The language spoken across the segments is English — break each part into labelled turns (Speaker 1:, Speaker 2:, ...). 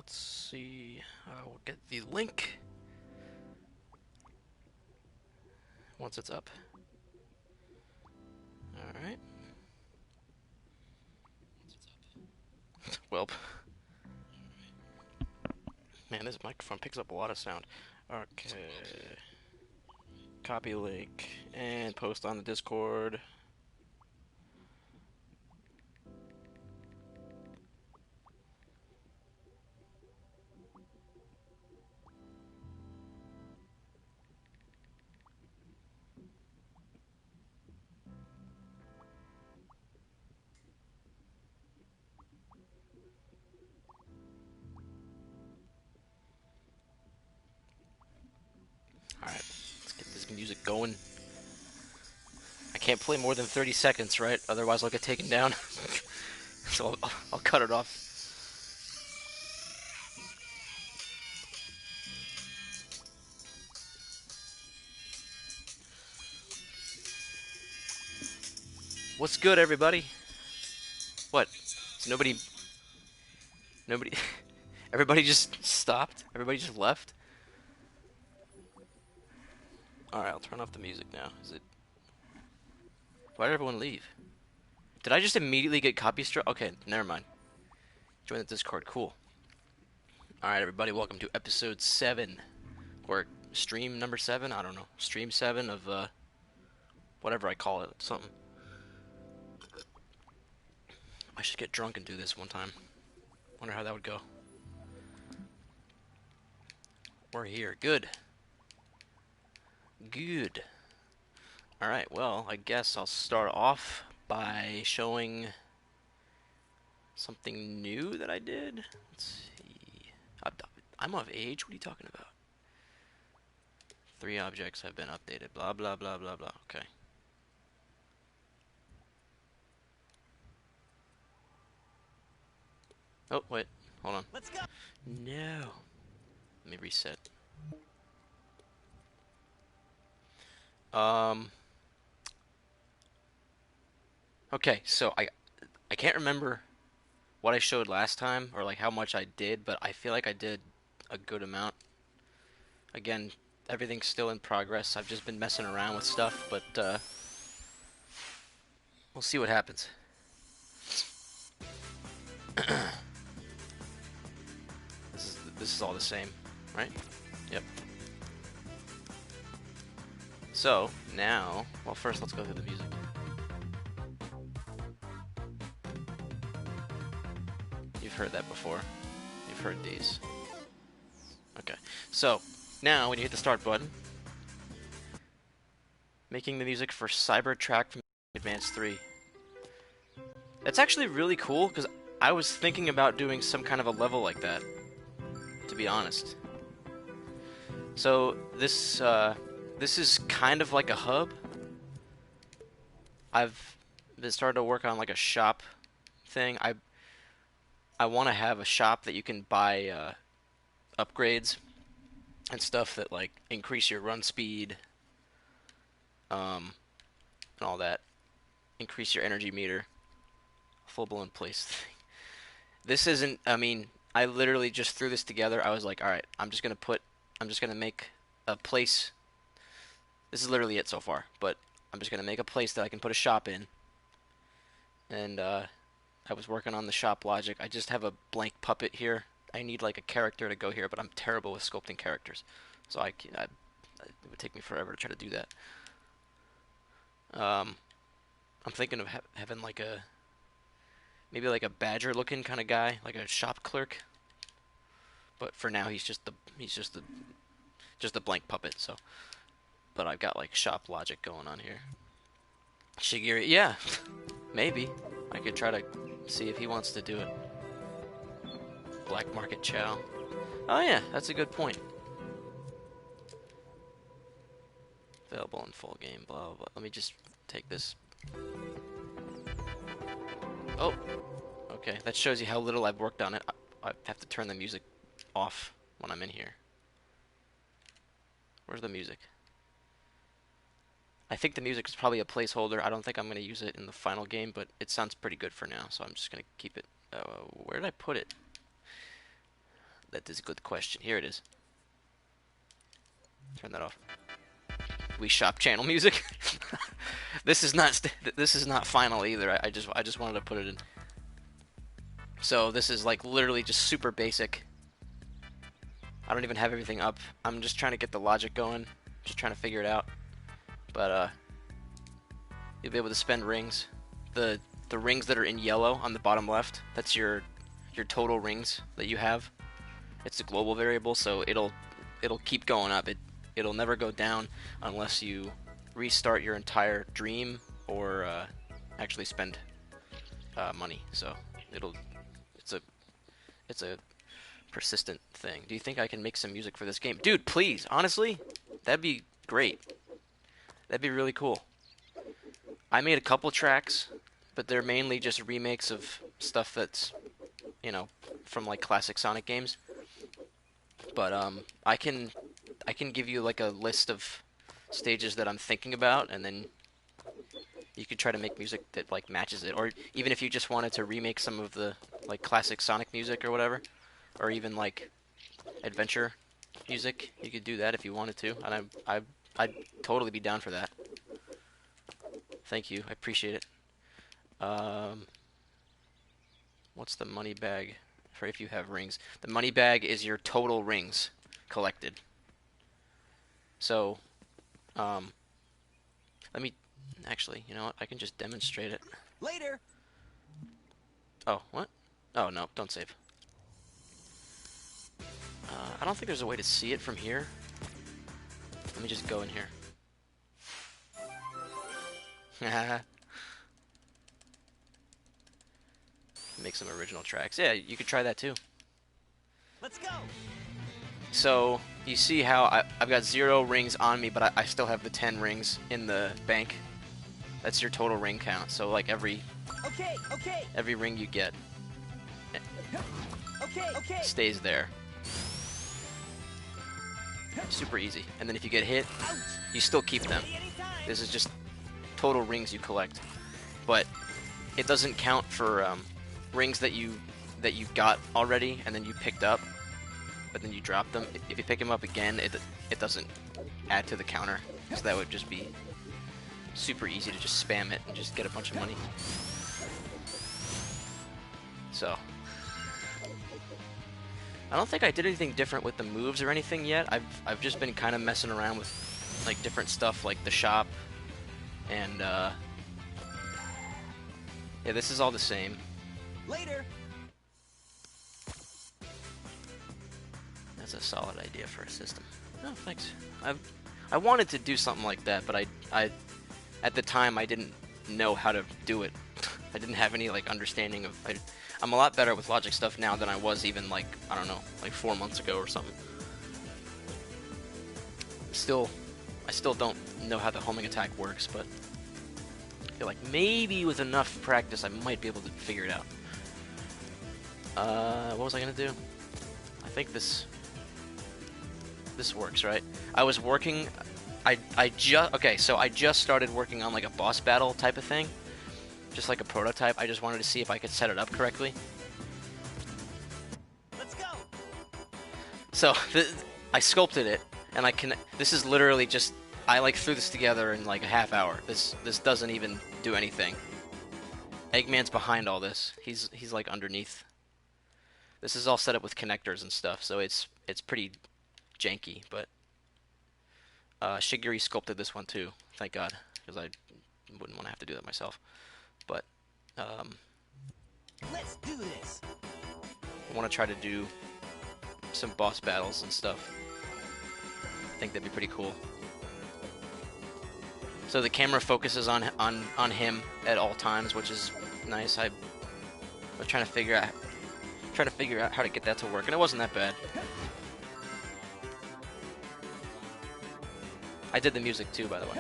Speaker 1: let's see. We'll get the link once it's up. Alright. Well, man, this microphone picks up a lot of sound. Okay. Copy link and post on the Discord. Alright, let's get this music going. I can't play more than 30 seconds, right? Otherwise I'll get taken down. So I'll cut it off. What's good, everybody? What? So nobody, everybody just stopped? Everybody just left? Alright, I'll turn off the music now. Why did everyone leave? Did I just immediately get copy struck? Okay, never mind. Join the Discord, cool. Alright, everybody, welcome to episode 7. Or stream number 7? I don't know. Stream 7 of, whatever I call it. Something. I should get drunk and do this one time. Wonder how that would go. We're here. Good. Good. Alright, well, I guess I'll start off by showing something new that I did. Let's see. I'm of age? What are you talking about? 3 objects have been updated. Blah, blah, blah, blah, blah. Okay. Oh, wait. Hold on.
Speaker 2: Let's go.
Speaker 1: No. Let me reset. Okay, so I can't remember what I showed last time or like how much I did, but I feel like I did a good amount. Again, everything's still in progress. I've just been messing around with stuff, but we'll see what happens. This is all the same, right? Yep. So, now, well, first let's go through the music. You've heard that before. You've heard these. Okay. So, now when you hit the start button, making the music for Cybertrack from Advance 3. That's actually really cool because I was thinking about doing some kind of a level like that, to be honest. So this is kind of like a hub. I've been starting to work on like a shop thing. I want to have a shop that you can buy upgrades and stuff that like increase your run speed, and all that, increase your energy meter, full blown place thing. This isn't. I mean, I literally just threw this together. I was like, all right, I'm just gonna make a place. This is literally it so far, but I'm just gonna make a place that I can put a shop in. And I was working on the shop logic. I just have a blank puppet here. I need like a character to go here, but I'm terrible with sculpting characters, so it would take me forever to try to do that. I'm thinking of having like maybe like a badger looking kind of guy, like a shop clerk. But for now, just a blank puppet. So, but I've got like shop logic going on here. Shigiri, yeah, maybe I could try to see if he wants to do it. Black Market Chow. Oh yeah, that's a good point. Available in full game. Blah blah blah. Let me just take this. Oh, okay. That shows you how little I've worked on it. I have to turn the music off when I'm in here. Where's the music? I think the music is probably a placeholder. I don't think I'm going to use it in the final game, but it sounds pretty good for now, so I'm just going to keep it. Where did I put it? That is a good question. Here it is. Turn that off. We shop channel music. This is not final either. I just wanted to put it in. So this is like literally just super basic. I don't even have everything up. I'm just trying to get the logic going. Just trying to figure it out. But you'll be able to spend rings. The rings that are in yellow on the bottom left, that's your total rings that you have. It's a global variable, so it'll keep going up. It'll never go down unless you restart your entire dream or actually spend money. So it's a persistent thing. Do you think I can make some music for this game? Dude, please, honestly, that'd be great. That'd be really cool. I made a couple tracks, but they're mainly just remakes of stuff that's, you know, from like classic Sonic games. But I can give you like a list of stages that I'm thinking about, and then you could try to make music that like matches it. Or even if you just wanted to remake some of the like classic Sonic music or whatever, or even like adventure music, you could do that if you wanted to, and I'd totally be down for that. Thank you, I appreciate it. What's the money bag for if you have rings? The money bag is your total rings collected. So, let me actually, you know what? I can just demonstrate it.
Speaker 2: Later.
Speaker 1: Oh, what? Oh no, don't save. I don't think there's a way to see it from here. Let me just go in here. Make some original tracks. Yeah, you could try that too.
Speaker 2: Let's go.
Speaker 1: So, you see how I've got 0 rings on me, but I still have the 10 rings in the bank. That's your total ring count. So, like every ring you get stays there. Super easy. And then if you get hit, you still keep them. This is just total rings you collect. But it doesn't count for rings that you got already and then you picked up, but then you drop them. If you pick them up again, it doesn't add to the counter, because that would just be super easy to just spam it and just get a bunch of money. So I don't think I did anything different with the moves or anything yet. I've just been kind of messing around with like different stuff like the shop and yeah, this is all the same.
Speaker 2: Later.
Speaker 1: That's a solid idea for a system. Oh, thanks. I wanted to do something like that, but I at the time I didn't know how to do it. I didn't have any like understanding of. I'm a lot better with logic stuff now than I was even like, I don't know, like 4 months ago or something. I still don't know how the homing attack works, but I feel like maybe with enough practice I might be able to figure it out. What was I gonna do? I think this works, right? I was working. Okay, so I just started working on like a boss battle type of thing, just like a prototype. I just wanted to see if I could set it up correctly.
Speaker 2: Let's go.
Speaker 1: So I sculpted it, and this is literally just, I like threw this together in like a half hour. This doesn't even do anything. Eggman's behind all this. He's like underneath. This is all set up with connectors and stuff, so it's pretty janky, but Shigeru sculpted this one too, thank God, because I wouldn't want to have to do that myself. But
Speaker 2: let's do this.
Speaker 1: I want to try to do some boss battles and stuff. I think that'd be pretty cool. So the camera focuses on him at all times, which is nice. I was trying to figure out how to get that to work, and it wasn't that bad. I did the music too, by the way.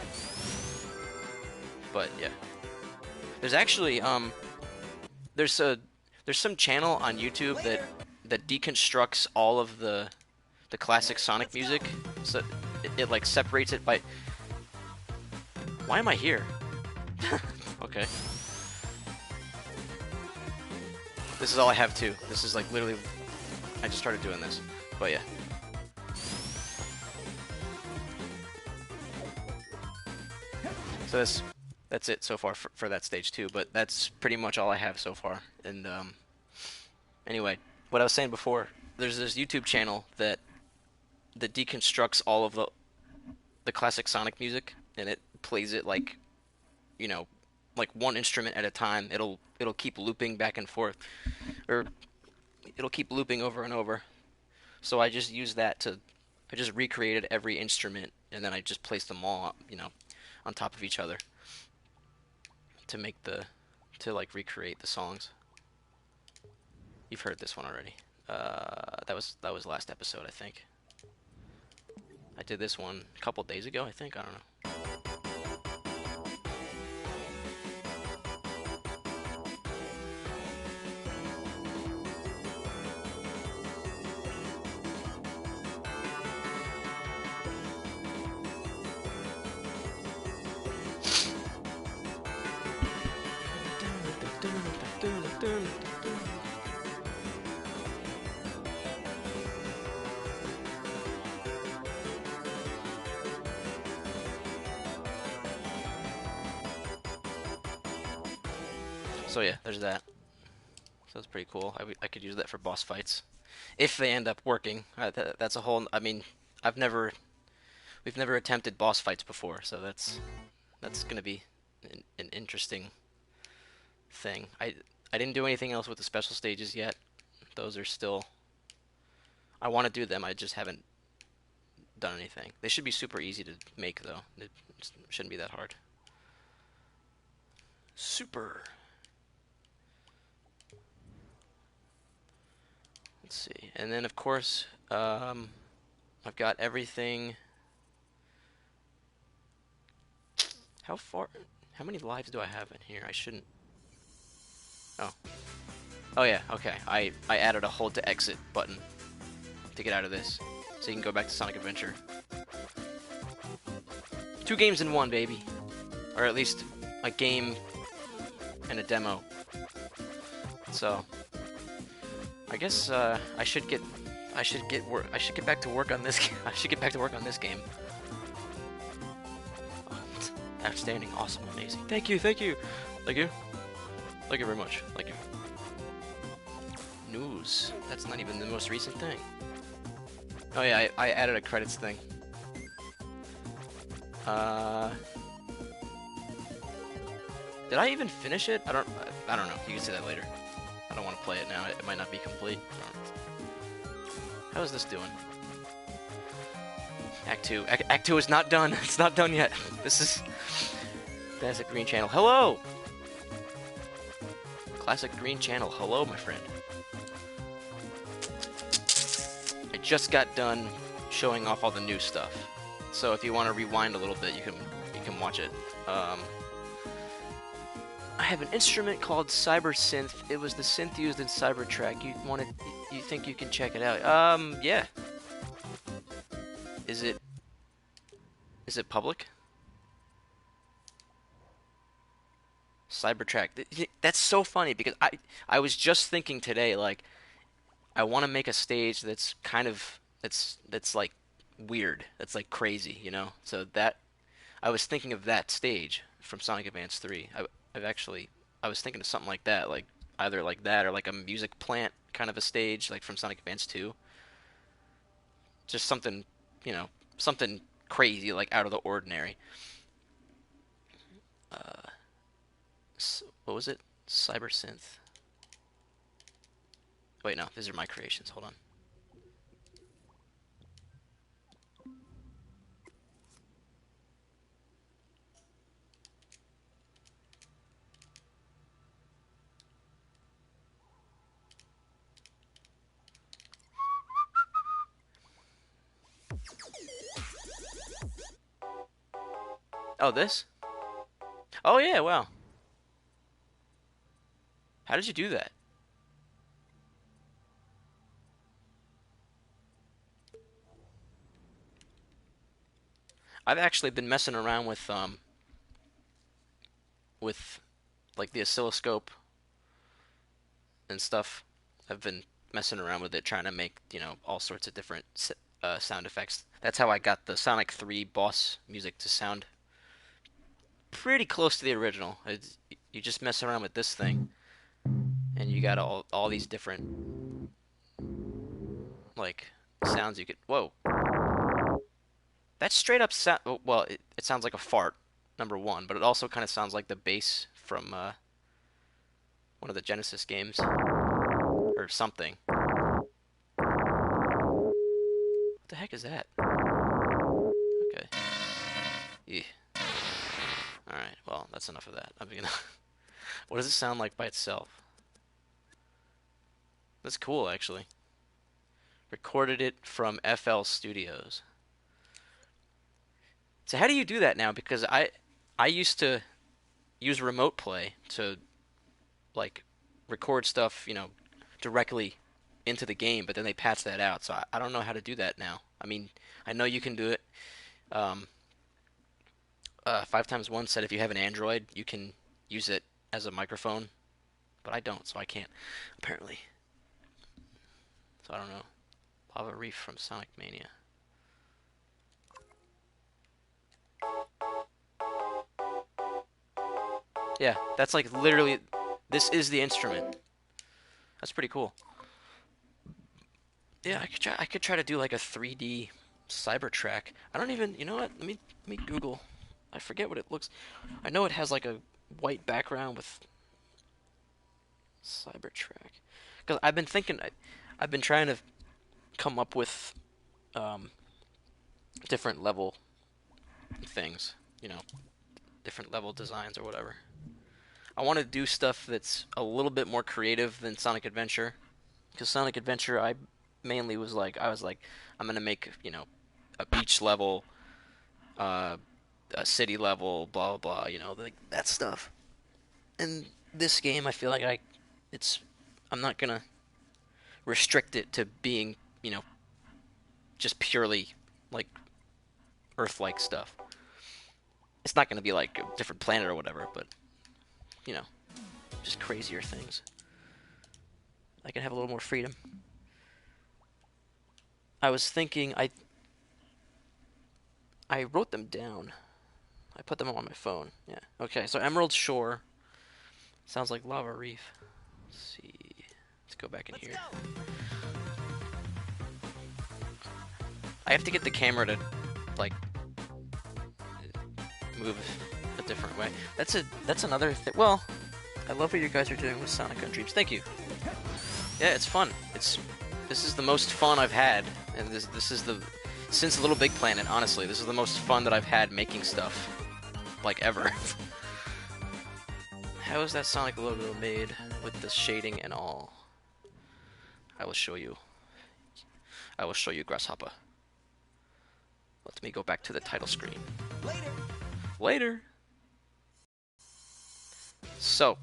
Speaker 1: But yeah, there's actually there's some channel on YouTube that deconstructs all of the classic Sonic music, so it like separates it by. Why am I here? Okay. This is all I have too. This is like literally I just started doing this, but yeah. So that's it so far for that stage two. But that's pretty much all I have so far. And anyway, what I was saying before, there's this YouTube channel that deconstructs all of the classic Sonic music, and it plays it like you know like one instrument at a time. It'll keep looping back and forth, or it'll keep looping over and over. So I just used that to I just recreated every instrument, and then I just placed them all on top of each other to make the to like recreate the songs. You've heard this one already. That was last episode, I think. I did this one a couple days ago, I think. I don't know. So yeah, there's that. So that's pretty cool. I could use that for boss fights if they end up working. That's a whole. I mean, I've never we've never attempted boss fights before, so that's gonna be an interesting thing. I didn't do anything else with the special stages yet. Those are still. I want to do them. I just haven't done anything. They should be super easy to make though. It shouldn't be that hard. Super. Let's see. And then of course, I've got everything. How far? How many lives do I have in here? I shouldn't. Oh. Oh yeah. Okay. I added a hold to exit button to get out of this, so you can go back to Sonic Adventure. 2 games in one, baby, or at least a game and a demo. So I guess I should get back to work on this. I should get back to work on this game. Outstanding, awesome, amazing. Thank you, thank you, thank you, thank you very much. Thank you. News. That's not even the most recent thing. Oh yeah, I added a credits thing. Did I even finish it? I don't know. You can say that later. I don't want to play it now. It might not be complete. How is this doing? Act 2. Act 2 is not done. It's not done yet. This is Classic Green Channel. Hello! Classic Green Channel. Hello, my friend. I just got done showing off all the new stuff. So if you want to rewind a little bit, you can watch it. I have an instrument called Cyber Synth. It was the synth used in Cybertrack. You think you can check it out? Yeah. Is it public? Cybertrack. That's so funny because I was just thinking today, like, I want to make a stage that's kind of that's like weird. That's like crazy, you know? So that I was thinking of that stage from Sonic Advance 3. I was thinking of something like that, like either like that or like a music plant kind of a stage, like from Sonic Advance 2. Just something, something crazy, like out of the ordinary. Uh, what was it? Cyber Synth. Wait, no, these are my creations. Hold on. Oh, this? Oh yeah, wow. How did you do that? I've actually been messing around with like the oscilloscope and stuff. I've been messing around with it, trying to make, all sorts of different sound effects. That's how I got the Sonic 3 boss music to sound pretty close to the original. You just mess around with this thing, and you got all these different like sounds you could. Whoa, that's straight up sound. Well, it sounds like a fart, number one, but it also kind of sounds like the bass from one of the Genesis games or something. What the heck is that? Okay. Yeah. All right. Well, that's enough of that. I'm gonna. What does it sound like by itself? That's cool, actually. Recorded it from FL Studios. So how do you do that now? Because I used to use remote play to like record stuff, directly into the game, but then they patched that out. So I don't know how to do that now. I mean, I know you can do it. Um, 5 times 1 said if you have an Android, you can use it as a microphone, but I don't, so I can't apparently. So I don't know. Lava Reef from Sonic Mania. Yeah, that's like literally. This is the instrument. That's pretty cool. Yeah, I could try to do like a 3D Cybertrack. I don't even. You know what? Let me Google. I forget what it looks. I know it has like a white background with Cybertrack. Because I've been thinking. I've been trying to come up with um, different level things. Different level designs or whatever. I want to do stuff that's a little bit more creative than Sonic Adventure. Because Sonic Adventure, I mainly was like, I'm gonna make, a beach level, uh, a city level, blah blah blah, like that stuff. And this game, I feel like it's, I'm not gonna restrict it to being, just purely like Earth-like stuff. It's not gonna be like a different planet or whatever, but you know, just crazier things. I can have a little more freedom. I was thinking, I wrote them down. I put them on my phone. Yeah. Okay. So Emerald Shore sounds like Lava Reef. Let's see. Let's go back in
Speaker 2: Let's
Speaker 1: here.
Speaker 2: go.
Speaker 1: I have to get the camera to like move a different way. That's another thing. Well, I love what you guys are doing with Sonic on Dreams. Thank you. Yeah, it's fun. This is the most fun I've had, and this is the since Little Big Planet. Honestly, this is the most fun that I've had making stuff like ever. How is that Sonic logo made with the shading and all? I will show you. I will show you, Grasshopper. Let me go back to the title screen.
Speaker 2: Later.
Speaker 1: Later. So,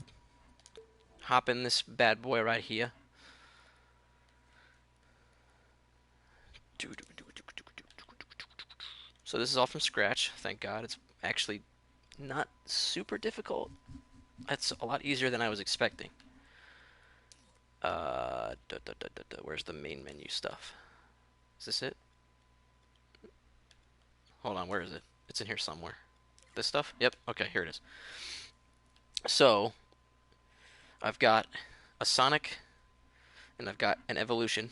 Speaker 1: hop in this bad boy right here. So this is all from scratch. Thank God. It's actually not super difficult. It's a lot easier than I was expecting. Where's the main menu stuff? Is this it? Hold on, where is it? It's in here somewhere. This stuff? Yep. Okay, here it is. So, I've got a Sonic, and I've got an Evolution,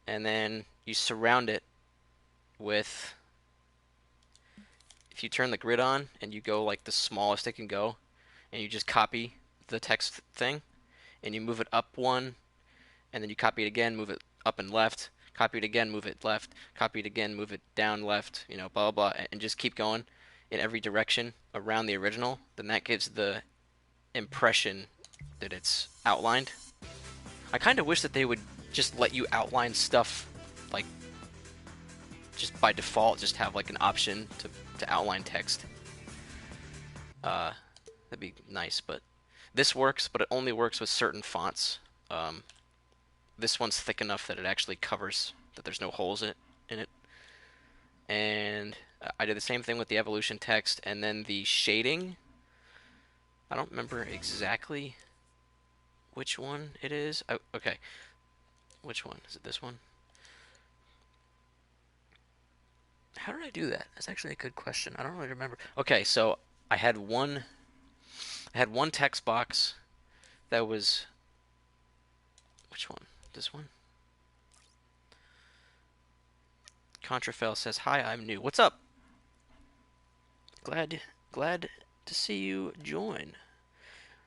Speaker 1: and then you surround it with, if you turn the grid on and you go like the smallest it can go, and you just copy the text thing, and you move it up one, and then you copy it again, move it up and left, copy it again, move it left, copy it again, move it down left, blah blah blah, and just keep going in every direction around the original, then that gives the impression that it's outlined. I kind of wish that they would just let you outline stuff like just by default, just have like an option to outline text. That'd be nice, but this works, but it only works with certain fonts. This one's thick enough that it actually covers, that there's no holes in it. And I did the same thing with the evolution text, and then the shading. I don't remember exactly which one it is. Oh, okay. Which one? Is it this one? How did I do that? That's actually a good question. I don't really remember. Okay, so I had one I had one text box that was which one? This one? Contrafell says, "Hi, I'm new. What's up? Glad to see you join."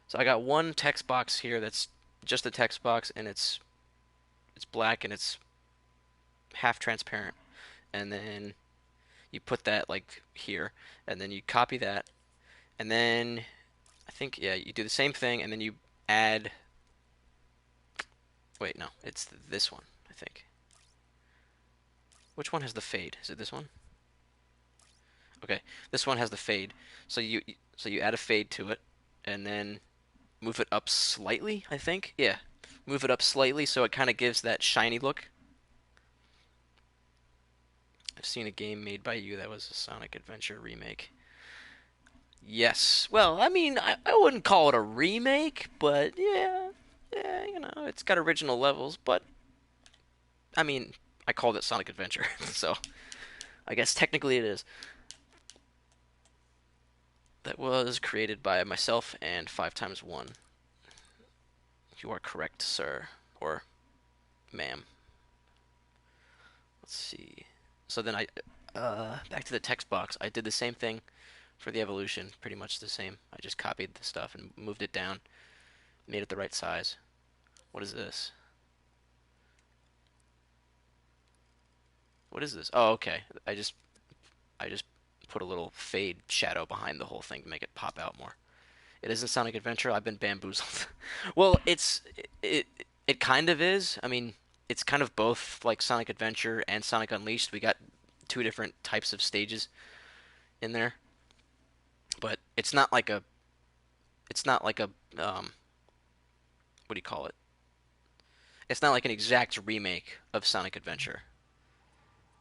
Speaker 1: So I got one text box here that's just a text box, and it's black and it's half transparent. And then you put that like here, and then you copy that, and then I think yeah, you do the same thing, and then you add. Wait, no, it's this one, I think. Which one has the fade? Is it this one? Okay, this one has the fade. So you add a fade to it, and then move it up slightly, I think. Yeah, move it up slightly so it kind of gives that shiny look. I've seen a game made by you that was a Sonic Adventure remake. Yes. Well, I mean, I wouldn't call it a remake, but yeah, yeah, it's got original levels, but I mean, I called it Sonic Adventure, so I guess technically it is. That was created by myself and 5 times 1. You are correct, sir. Or ma'am. Let's see. So then back to the text box. I did the same thing for the evolution, pretty much the same. I just copied the stuff and moved it down, made it the right size. What is this? What is this? Oh, okay. I just put a little fade shadow behind the whole thing to make it pop out more. It isn't Sonic Adventure. I've been bamboozled. Well, it it kind of is. I mean, it's kind of both like Sonic Adventure and Sonic Unleashed. We got two different types of stages in there, but it's not like a what do you call it? It's not like an exact remake of Sonic Adventure.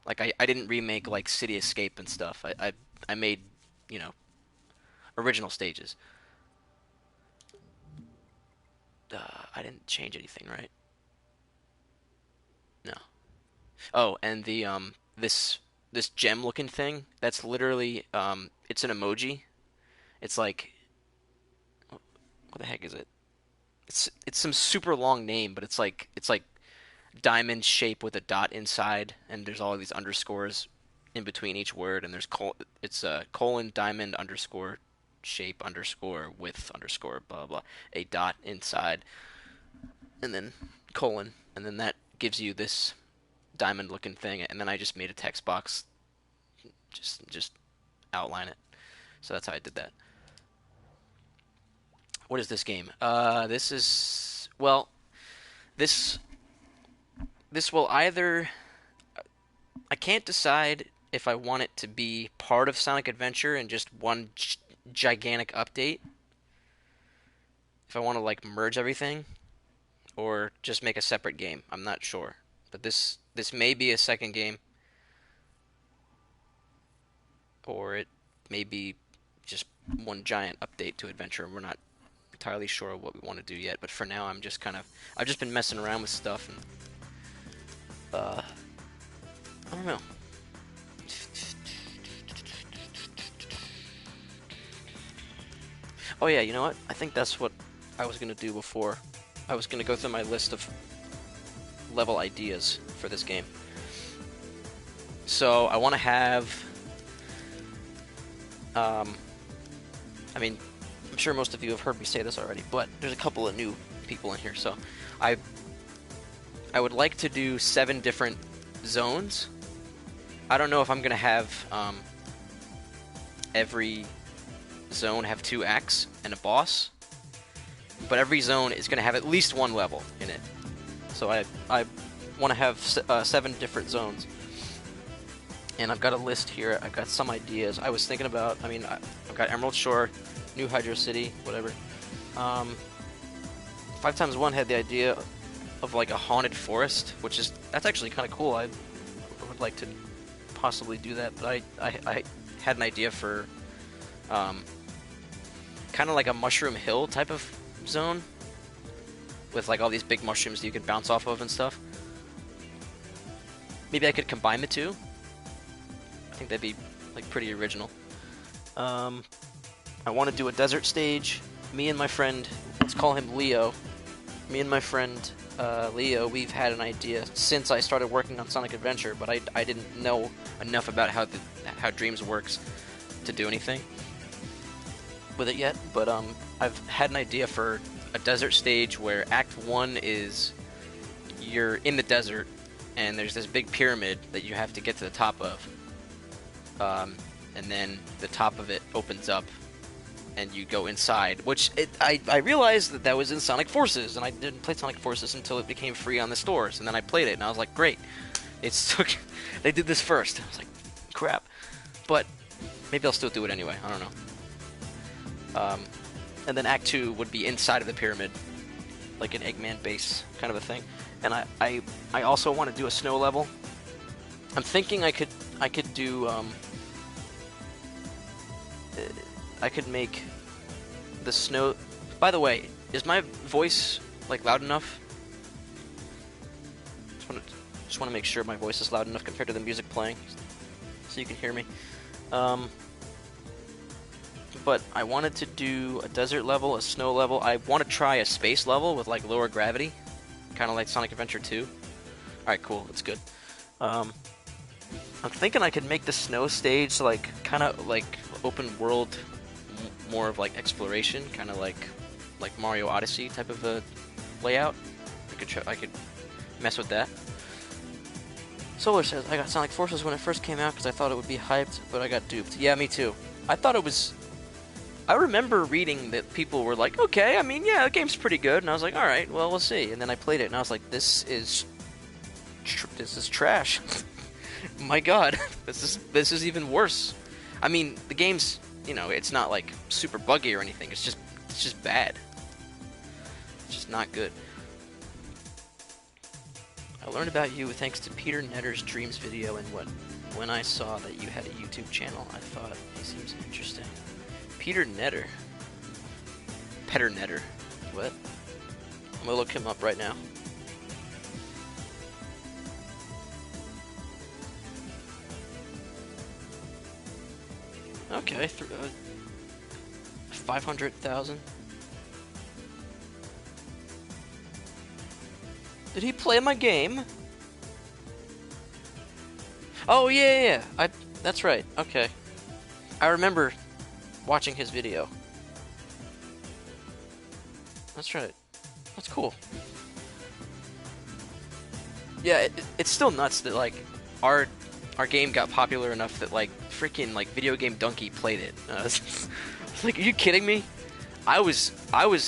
Speaker 1: Like I didn't remake like City Escape and stuff. I made, you know, original stages. I didn't change anything, right? No. Oh, and the this gem looking thing, that's literally it's an emoji. It's like what the heck is it? It's some super long name, but it's like diamond shape with a dot inside, and there's all these underscores in between each word, and it's a colon diamond underscore shape underscore width underscore blah blah a dot inside, and then colon, and then that gives you this diamond looking thing, and then I just made a text box, just outline it. So that's how I did that. What is this game? This is well, this this will either I can't decide if I want it to be part of Sonic Adventure and just one gigantic update. If I want to like merge everything or just make a separate game, I'm not sure. But this may be a second game, or it may be just one giant update to Adventure. We're not entirely sure what we want to do yet. But for now, I've just been messing around with stuff, and I don't know. Oh yeah, you know what? I think that's what I was gonna do before. I was gonna go through my list of level ideas for this game. So I want to have. Um, I mean, I'm sure most of you have heard me say this already, but there's a couple of new people in here. So I I would like to do 7 different zones. I don't know if I'm gonna have every zone have 2 acts and a boss, but every zone is gonna have at least 1 level in it. So I want to have 7 different zones, and I've got a list here. I've got some ideas. I was thinking about. I mean, I've got Emerald Shore, New Hydro City, whatever. 5 times 1 had the idea of like a haunted forest, that's actually kind of cool. I would like to possibly do that, but I had an idea for kind of like a Mushroom Hill type of zone. with like all these big mushrooms that you can bounce off of and stuff. Maybe I could combine the two. I think that'd be like pretty original. I want to do a desert stage. Me and my friend, let's call him Leo. Me and my friend Leo, we've had an idea since I started working on Sonic Adventure, but I didn't know enough about how Dreams works to do anything with it yet. But I've had an idea for a desert stage where Act 1 is you're in the desert and there's this big pyramid that you have to get to the top of. And then the top of it opens up and you go inside, which I realized that was in Sonic Forces, and I didn't play Sonic Forces until it became free on the stores, and then I played it, and I was like, great. They did this first. I was like, crap. But maybe I'll still do it anyway. I don't know. And then Act 2 would be inside of the pyramid, like an Eggman base kind of a thing. And I also want to do a snow level. I'm thinking I could do I could make the snow. By the way, is my voice like loud enough? Just want to make sure my voice is loud enough compared to the music playing, so you can hear me. But I wanted to do a desert level, a snow level. I want to try a space level with like lower gravity, kind of like Sonic Adventure 2. All right, cool. That's good. I'm thinking I could make the snow stage like kind of like open world, more of like exploration, kind of like Mario Odyssey type of a layout. I could mess with that. Solar says, I got Sonic Forces when it first came out because I thought it would be hyped, but I got duped. Yeah, me too. I thought it was... I remember reading that people were like, okay, I mean, yeah, the game's pretty good, and I was like, alright, well, we'll see. And then I played it, and I was like, this is trash. My god, this is even worse. I mean, the game's, you know, it's not like super buggy or anything. It's just bad. It's just not good. I learned about you thanks to Peter Netter's Dreams video, and when I saw that you had a YouTube channel, I thought he seems interesting. Peter Netter. Petter Netter. What? I'm gonna look him up right now. Okay, 500,000. Did he play my game? Oh yeah. That's right. Okay, I remember watching his video. That's right. That's cool. Yeah, it's still nuts that like our game got popular enough that like freaking like Video Game Donkey played it. It's like, are you kidding me? I was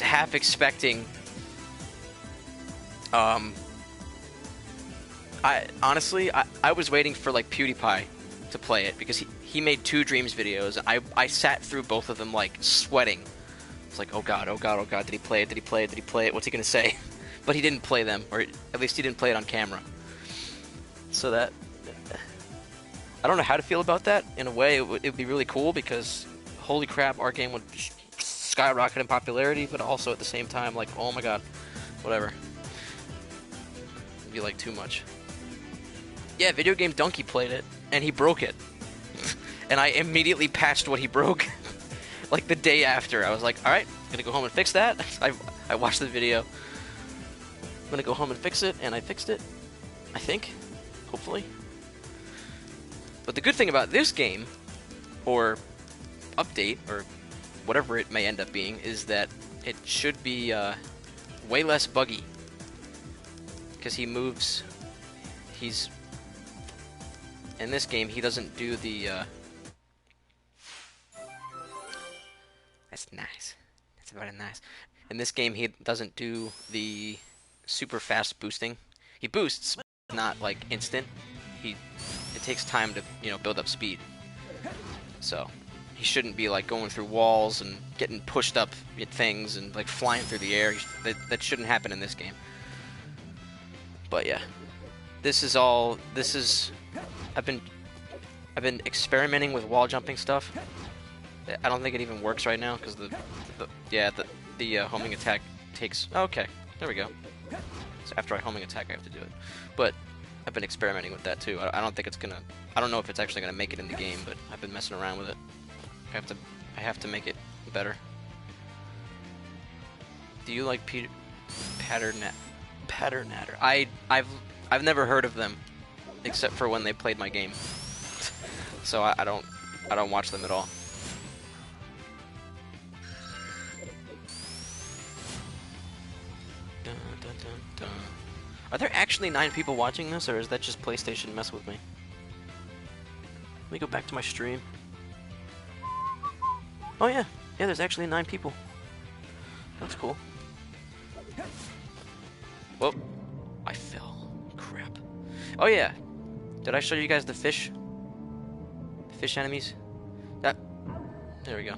Speaker 1: half expecting. I honestly was waiting for like PewDiePie to play it because he made 2 Dreams videos. I sat through both of them like sweating. It's like, oh god, did he play it? What's he gonna say? But he didn't play them, or at least he didn't play it on camera. So that, I don't know how to feel about that. In a way, it would be really cool because, holy crap, our game would skyrocket in popularity, but also at the same time, like, oh my god, whatever. It'd be like too much. Yeah, Video Game Donkey played it, and he broke it. And I immediately patched what he broke. Like the day after, I was like, alright, I'm gonna go home and fix that. I watched the video. I'm gonna go home and fix it, and I fixed it. I think. Hopefully. But the good thing about this game, or update, or whatever it may end up being, is that it should be way less buggy. Because he moves... He's... In this game, he doesn't do the... That's nice. That's very nice. In this game, he doesn't do the super fast boosting. He boosts, but not like instant. It takes time to, you know, build up speed. So he shouldn't be like going through walls and getting pushed up at things and like flying through the air. That shouldn't happen in this game. But yeah, I've been experimenting with wall jumping stuff. I don't think it even works right now because the homing attack takes... Okay, There we go. So after I homing attack, I have to do it. But I've been experimenting with that too. I don't think it's gonna. I don't know if it's actually gonna make it in the game, but I've been messing around with it. I have to. I have to make it better. Do you like Patternatter? I've never heard of them, except for when they played my game. So I don't watch them at all. Dun, dun, dun, dun. Are there actually 9 people watching this, or is that just PlayStation mess with me? Let me go back to my stream. Oh yeah, there's actually 9 people. That's cool. Whoop. I fell. Crap. Oh yeah. Did I show you guys the fish? Fish enemies? That. There we go.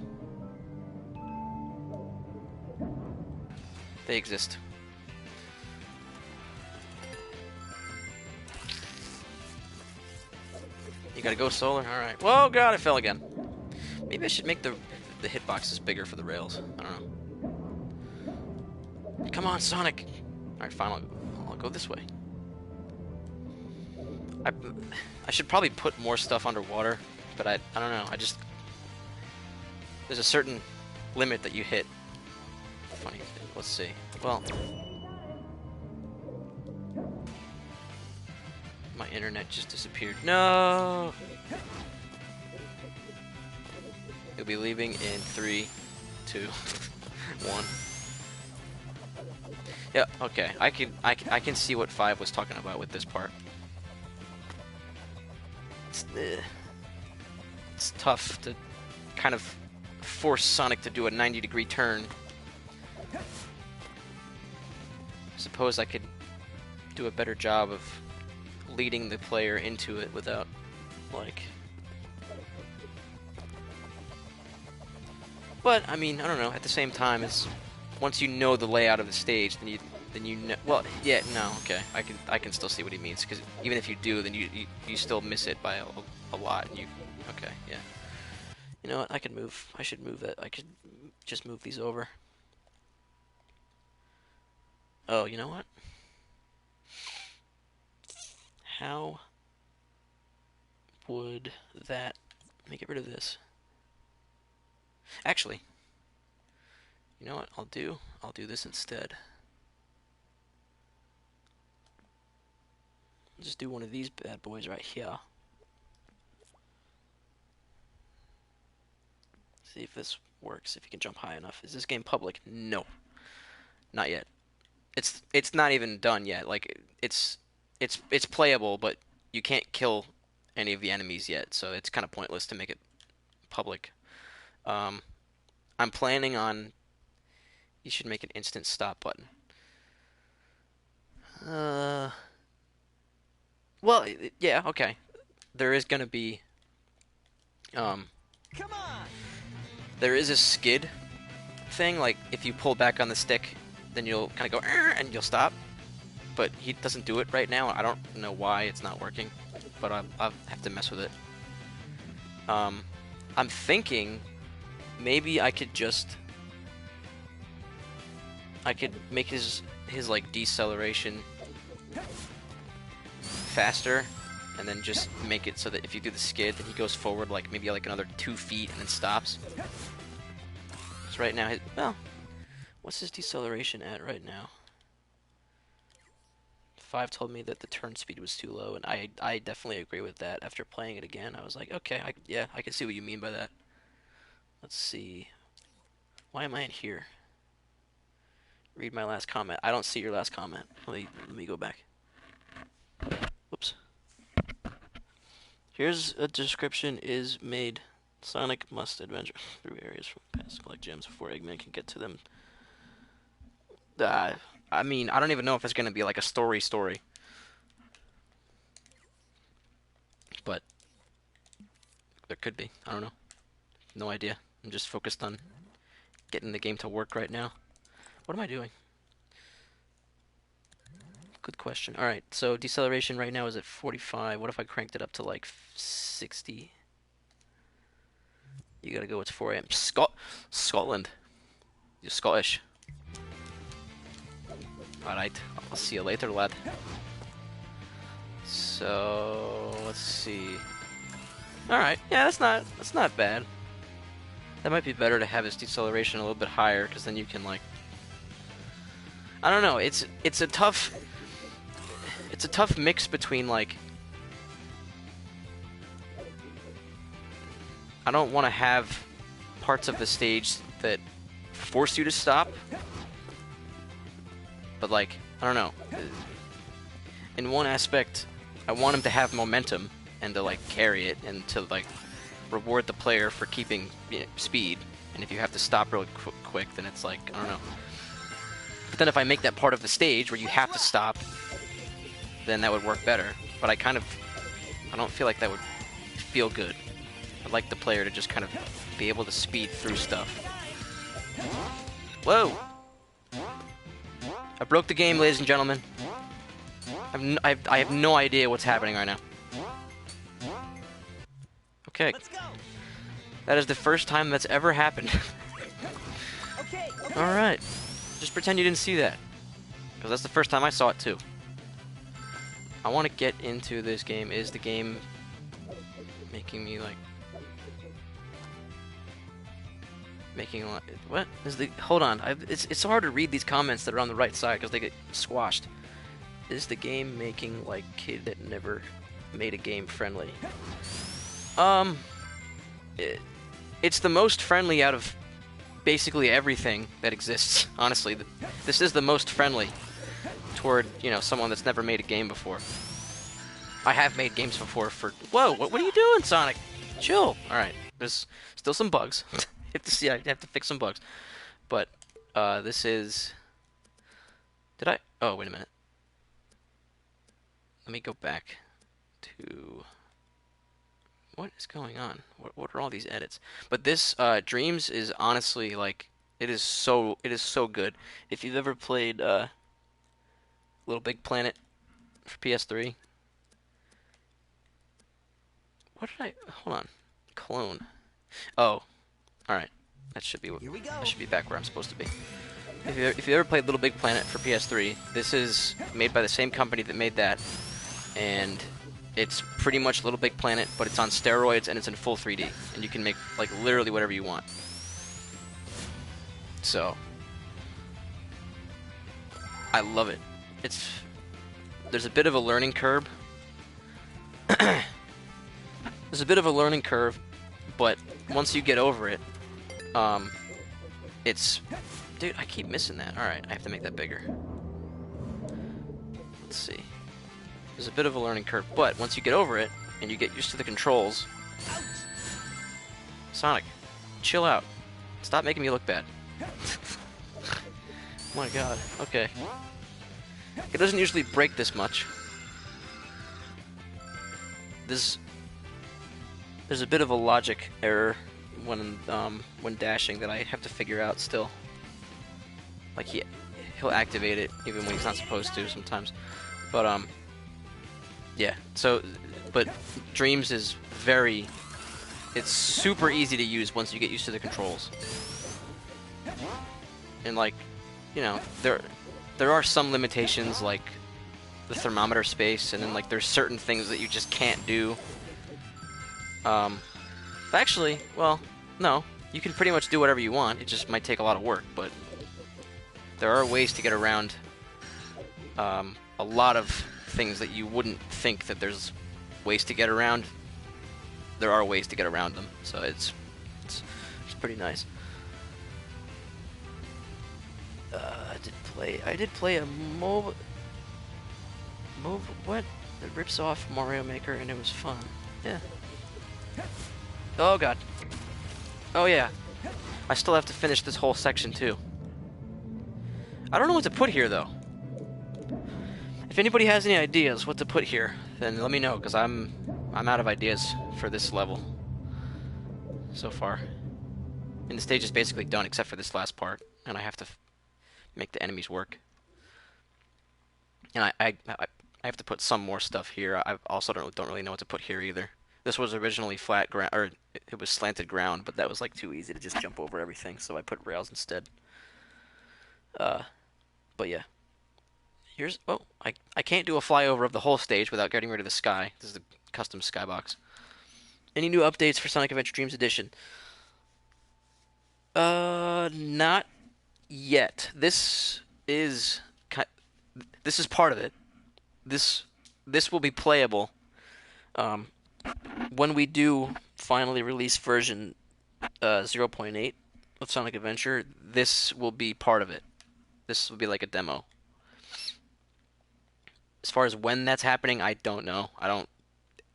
Speaker 1: They exist. You gotta go solar? Alright. Whoa, God, I fell again. Maybe I should make the hitboxes bigger for the rails. I don't know. Come on, Sonic! Alright, fine, I'll go this way. I should probably put more stuff underwater, but I don't know, there's a certain limit that you hit. Funny thing, let's see. Well, my internet just disappeared. No! You'll be leaving in 3, 2, 1. Yeah, okay. I can see what 5 was talking about with this part. It's tough to kind of force Sonic to do a 90-degree turn. I suppose I could do a better job of leading the player into it without, like... But, I mean, I don't know, at the same time, it's... Once you know the layout of the stage, then you know... Well, yeah, no, okay. I can still see what he means, because even if you do, then you still miss it by a lot. And okay, yeah. You know what, I should move that. I could just move these over. Oh, you know what? How would that... Let me get rid of this. Actually, you know what I'll do? I'll do this instead. I'll just do one of these bad boys right here. See if this works, if you can jump high enough. Is this game public? No. Not yet. It's not even done yet. Like it's playable, but you can't kill any of the enemies yet, so it's kind of pointless to make it public. I'm planning on... You should make an instant stop button. Well, yeah, okay. There is gonna be...
Speaker 2: Come on!
Speaker 1: There is a skid thing, like, if you pull back on the stick, then you'll kind of go, and you'll stop. But he doesn't do it right now. I don't know why it's not working, but I'll have to mess with it. I'm thinking maybe I could make his like deceleration faster, and then just make it so that if you do the skid, then he goes forward like maybe like another 2 feet and then stops. So right now, well, what's his deceleration at right now? 5 told me that the turn speed was too low, and I definitely agree with that. After playing it again, I was like, okay, yeah, I can see what you mean by that. Let's see. Why am I in here? Read my last comment. I don't see your last comment. Let me go back. Whoops. Here's a description is made. Sonic must adventure through areas from past, collect gems before Eggman can get to them. I mean, I don't even know if it's going to be like a story, but there could be. I don't know. No idea. I'm just focused on getting the game to work right now. What am I doing? Good question. Alright, so deceleration right now is at 45. What if I cranked it up to like 60? You gotta go, it's 4 a.m. Scotland. You're Scottish. Alright, I'll see you later, lad. So let's see. Alright, yeah, that's not bad. That might be better to have his deceleration a little bit higher, because then you can like, I don't know, it's a tough mix between like, I don't want to have parts of the stage that force you to stop, but like, I don't know. In one aspect, I want him to have momentum and to like carry it and to like reward the player for keeping, you know, speed. And if you have to stop really quick, then it's like, I don't know. But then if I make that part of the stage where you have to stop, then that would work better. But I don't feel like that would feel good. I'd like the player to just kind of be able to speed through stuff. Whoa! I broke the game, ladies and gentlemen. I have no idea what's happening right now. Okay.
Speaker 2: Let's go.
Speaker 1: That is the first time that's ever happened.
Speaker 2: Okay.
Speaker 1: Alright. Just pretend you didn't see that. Because that's the first time I saw it too. I want to get into this game. Is the game making me like... What? Hold on. It's so hard to read these comments that are on the right side because they get squashed. Is the game making like kid that never made a game friendly? It's the most friendly out of basically everything that exists. Honestly, this is the most friendly toward, you know, someone that's never made a game before. I have made games before for... Whoa, what are you doing, Sonic? Chill. All right, there's still some bugs. I have to fix some bugs, but this is... Did I? Oh, wait a minute. Let me go back to... What is going on? What are all these edits? But this Dreams is honestly like it is so good. If you've ever played Little Big Planet for PS3, what did I? Hold on, clone. Oh, all right. That should be
Speaker 2: Here we go.
Speaker 1: I should be back where I'm supposed to be. If you ever played Little Big Planet for PS3, this is made by the same company that made that, and it's pretty much Little Big Planet, but it's on steroids and it's in full 3D, and you can make like literally whatever you want. So I love it. There's a bit of a learning curve. There's a bit of a learning curve, but once you get over it, it's... Dude, I keep missing that. Alright, I have to make that bigger. Let's see. There's a bit of a learning curve, but once you get over it, and you get used to the controls...
Speaker 2: Ouch.
Speaker 1: Sonic, chill out. Stop making me look bad. Oh my god, okay. It doesn't usually break this much. There's a bit of a logic error when dashing that I have to figure out still. Like he'll activate it even when he's not supposed to sometimes. But yeah. So but Dreams is it's super easy to use once you get used to the controls. And like, you know, there are some limitations like the thermometer space, and then like there's certain things that you just can't do. Actually, well, no, you can pretty much do whatever you want. It just might take a lot of work, but there are ways to get around a lot of things that you wouldn't think that there's ways to get around. There are ways to get around them, so it's pretty nice. I did play a what? That rips off Mario Maker, and it was fun. Yeah. Oh god. Oh yeah. I still have to finish this whole section too. I don't know what to put here though. If anybody has any ideas what to put here, then let me know, because I'm out of ideas for this level so far. And the stage is basically done except for this last part, and I have to make the enemies work. And I have to put some more stuff here. I also don't really know what to put here either. This was originally flat ground, or it was slanted ground, but that was like too easy to just jump over everything, so I put rails instead. But yeah. Here's oh, I can't do a flyover of the whole stage without getting rid of the sky. This is the custom skybox. Any new updates for Sonic Adventure Dreams Edition? Not yet. This is part of it. This this will be playable um, when we do finally release version 0.8 of Sonic Adventure. This will be part of it. This will be like a demo. As far as when that's happening, I don't know. I don't.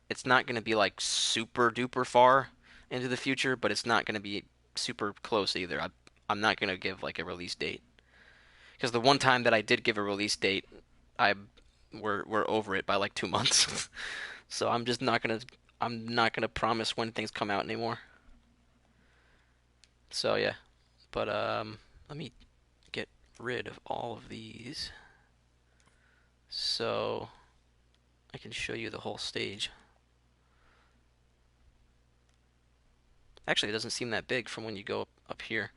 Speaker 1: It's not going to be like super duper far into the future, but it's not going to be super close either. I'm not going to give like a release date because the one time that I did give a release date, I we're over it by like 2 months. So I'm not gonna promise when things come out anymore. So yeah, but let me get rid of all of these so I can show you the whole stage. Actually, it doesn't seem that big from when you go up here.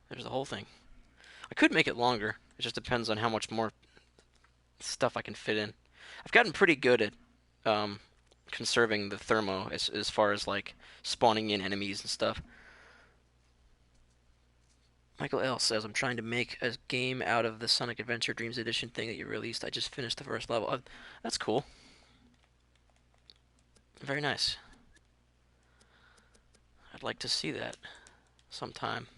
Speaker 1: There's the whole thing. I could make it longer. It just depends on how much more stuff I can fit in. I've gotten pretty good at um, conserving the thermo as far as like spawning in enemies and stuff. Michael L. says, I'm trying to make a game out of the Sonic Adventure Dreams Edition thing that you released. I just finished the first level. That's cool. Very nice. I'd like to see that sometime.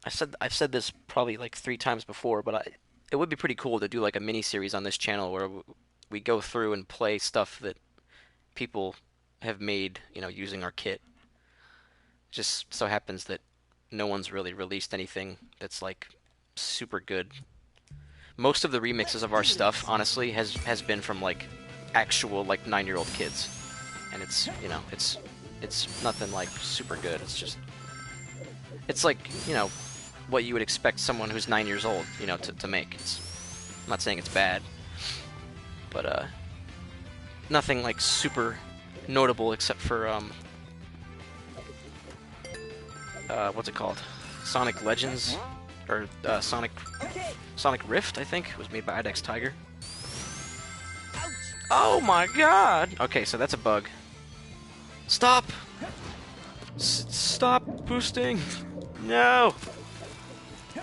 Speaker 1: I've said this probably like 3 times before, but it would be pretty cool to do like a mini series on this channel where we go through and play stuff that people have made, using our kit. Just so happens that no one's really released anything that's like super good. Most of the remixes of our stuff, honestly, has been from like actual like 9-year-old kids, and it's nothing like super good. It's like what you would expect someone who's 9 years old to make. I'm not saying it's bad, but nothing like super notable except for what's it called? Sonic Legends or Sonic Rift, I think, was made by IDEX Tiger. Oh my god! Okay, so that's a bug. Stop! Stop boosting! No!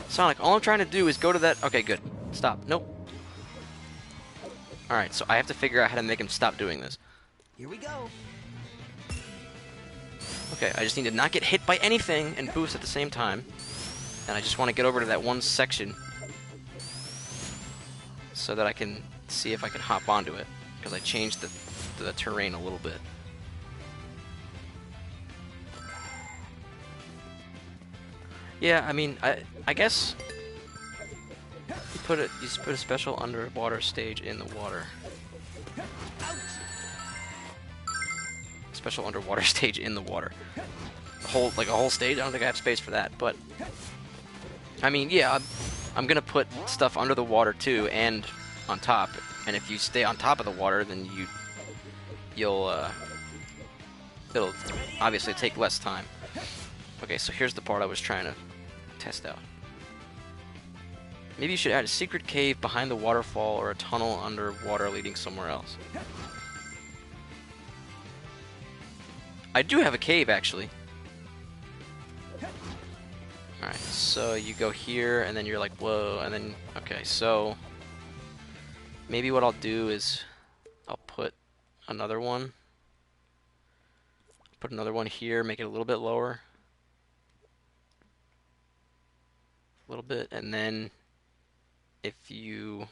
Speaker 1: Sonic, all I'm trying to do is go to that... Okay, good. Stop. Nope. Alright, so I have to figure out how to make him stop doing this.
Speaker 2: Here we go.
Speaker 1: Okay, I just need to not get hit by anything and boost at the same time. And I just want to get over to that one section so that I can see if I can hop onto it, because I changed the terrain a little bit. Yeah, I mean, I guess you just put a special underwater stage in the water. Special underwater stage in the water. A whole stage? I don't think I have space for that, but I mean, yeah, I'm gonna put stuff under the water too and on top. And if you stay on top of the water, then it'll obviously take less time. Okay, so here's the part I was trying to test out. Maybe you should add a secret cave behind the waterfall or a tunnel underwater leading somewhere else. I do have a cave, actually. Alright, so you go here, and then you're like, whoa, and then, okay, so maybe what I'll do is I'll put another one. Put another one here, make it a little bit lower. A little bit, and then if you...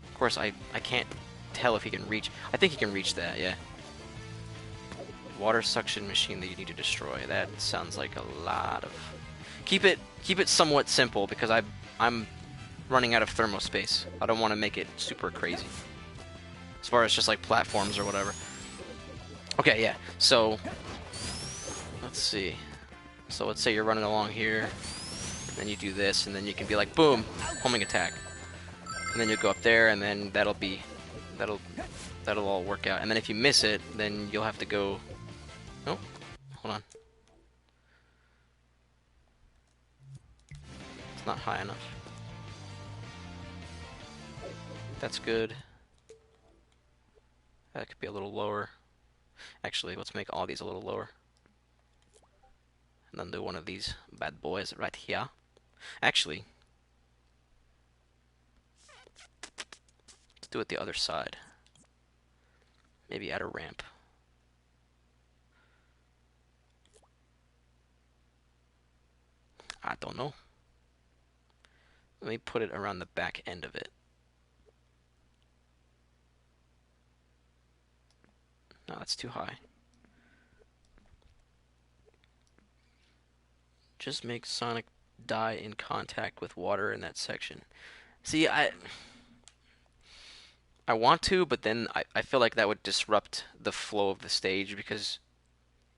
Speaker 1: Of course, I can't tell if he can reach... I think he can reach that, yeah. Water suction machine that you need to destroy. That sounds like a lot of... Keep it somewhat simple, because I'm running out of thermo space. I don't want to make it super crazy. As far as just like platforms or whatever. Okay, yeah. So let's see. So let's say you're running along here, and then you do this, and then you can be like, boom, homing attack. And then you go up there, and then that'll all work out. And then if you miss it, then you'll have to go... Oh, Hold on. It's not high enough. That's good. That could be a little lower. Actually, let's make all these a little lower. And then do one of these bad boys right here. Actually, let's do it the other side. Maybe add a ramp. I don't know. Let me put it around the back end of it. No, that's too high. Just make Sonic die in contact with water in that section. See, I want to, but then I feel like that would disrupt the flow of the stage because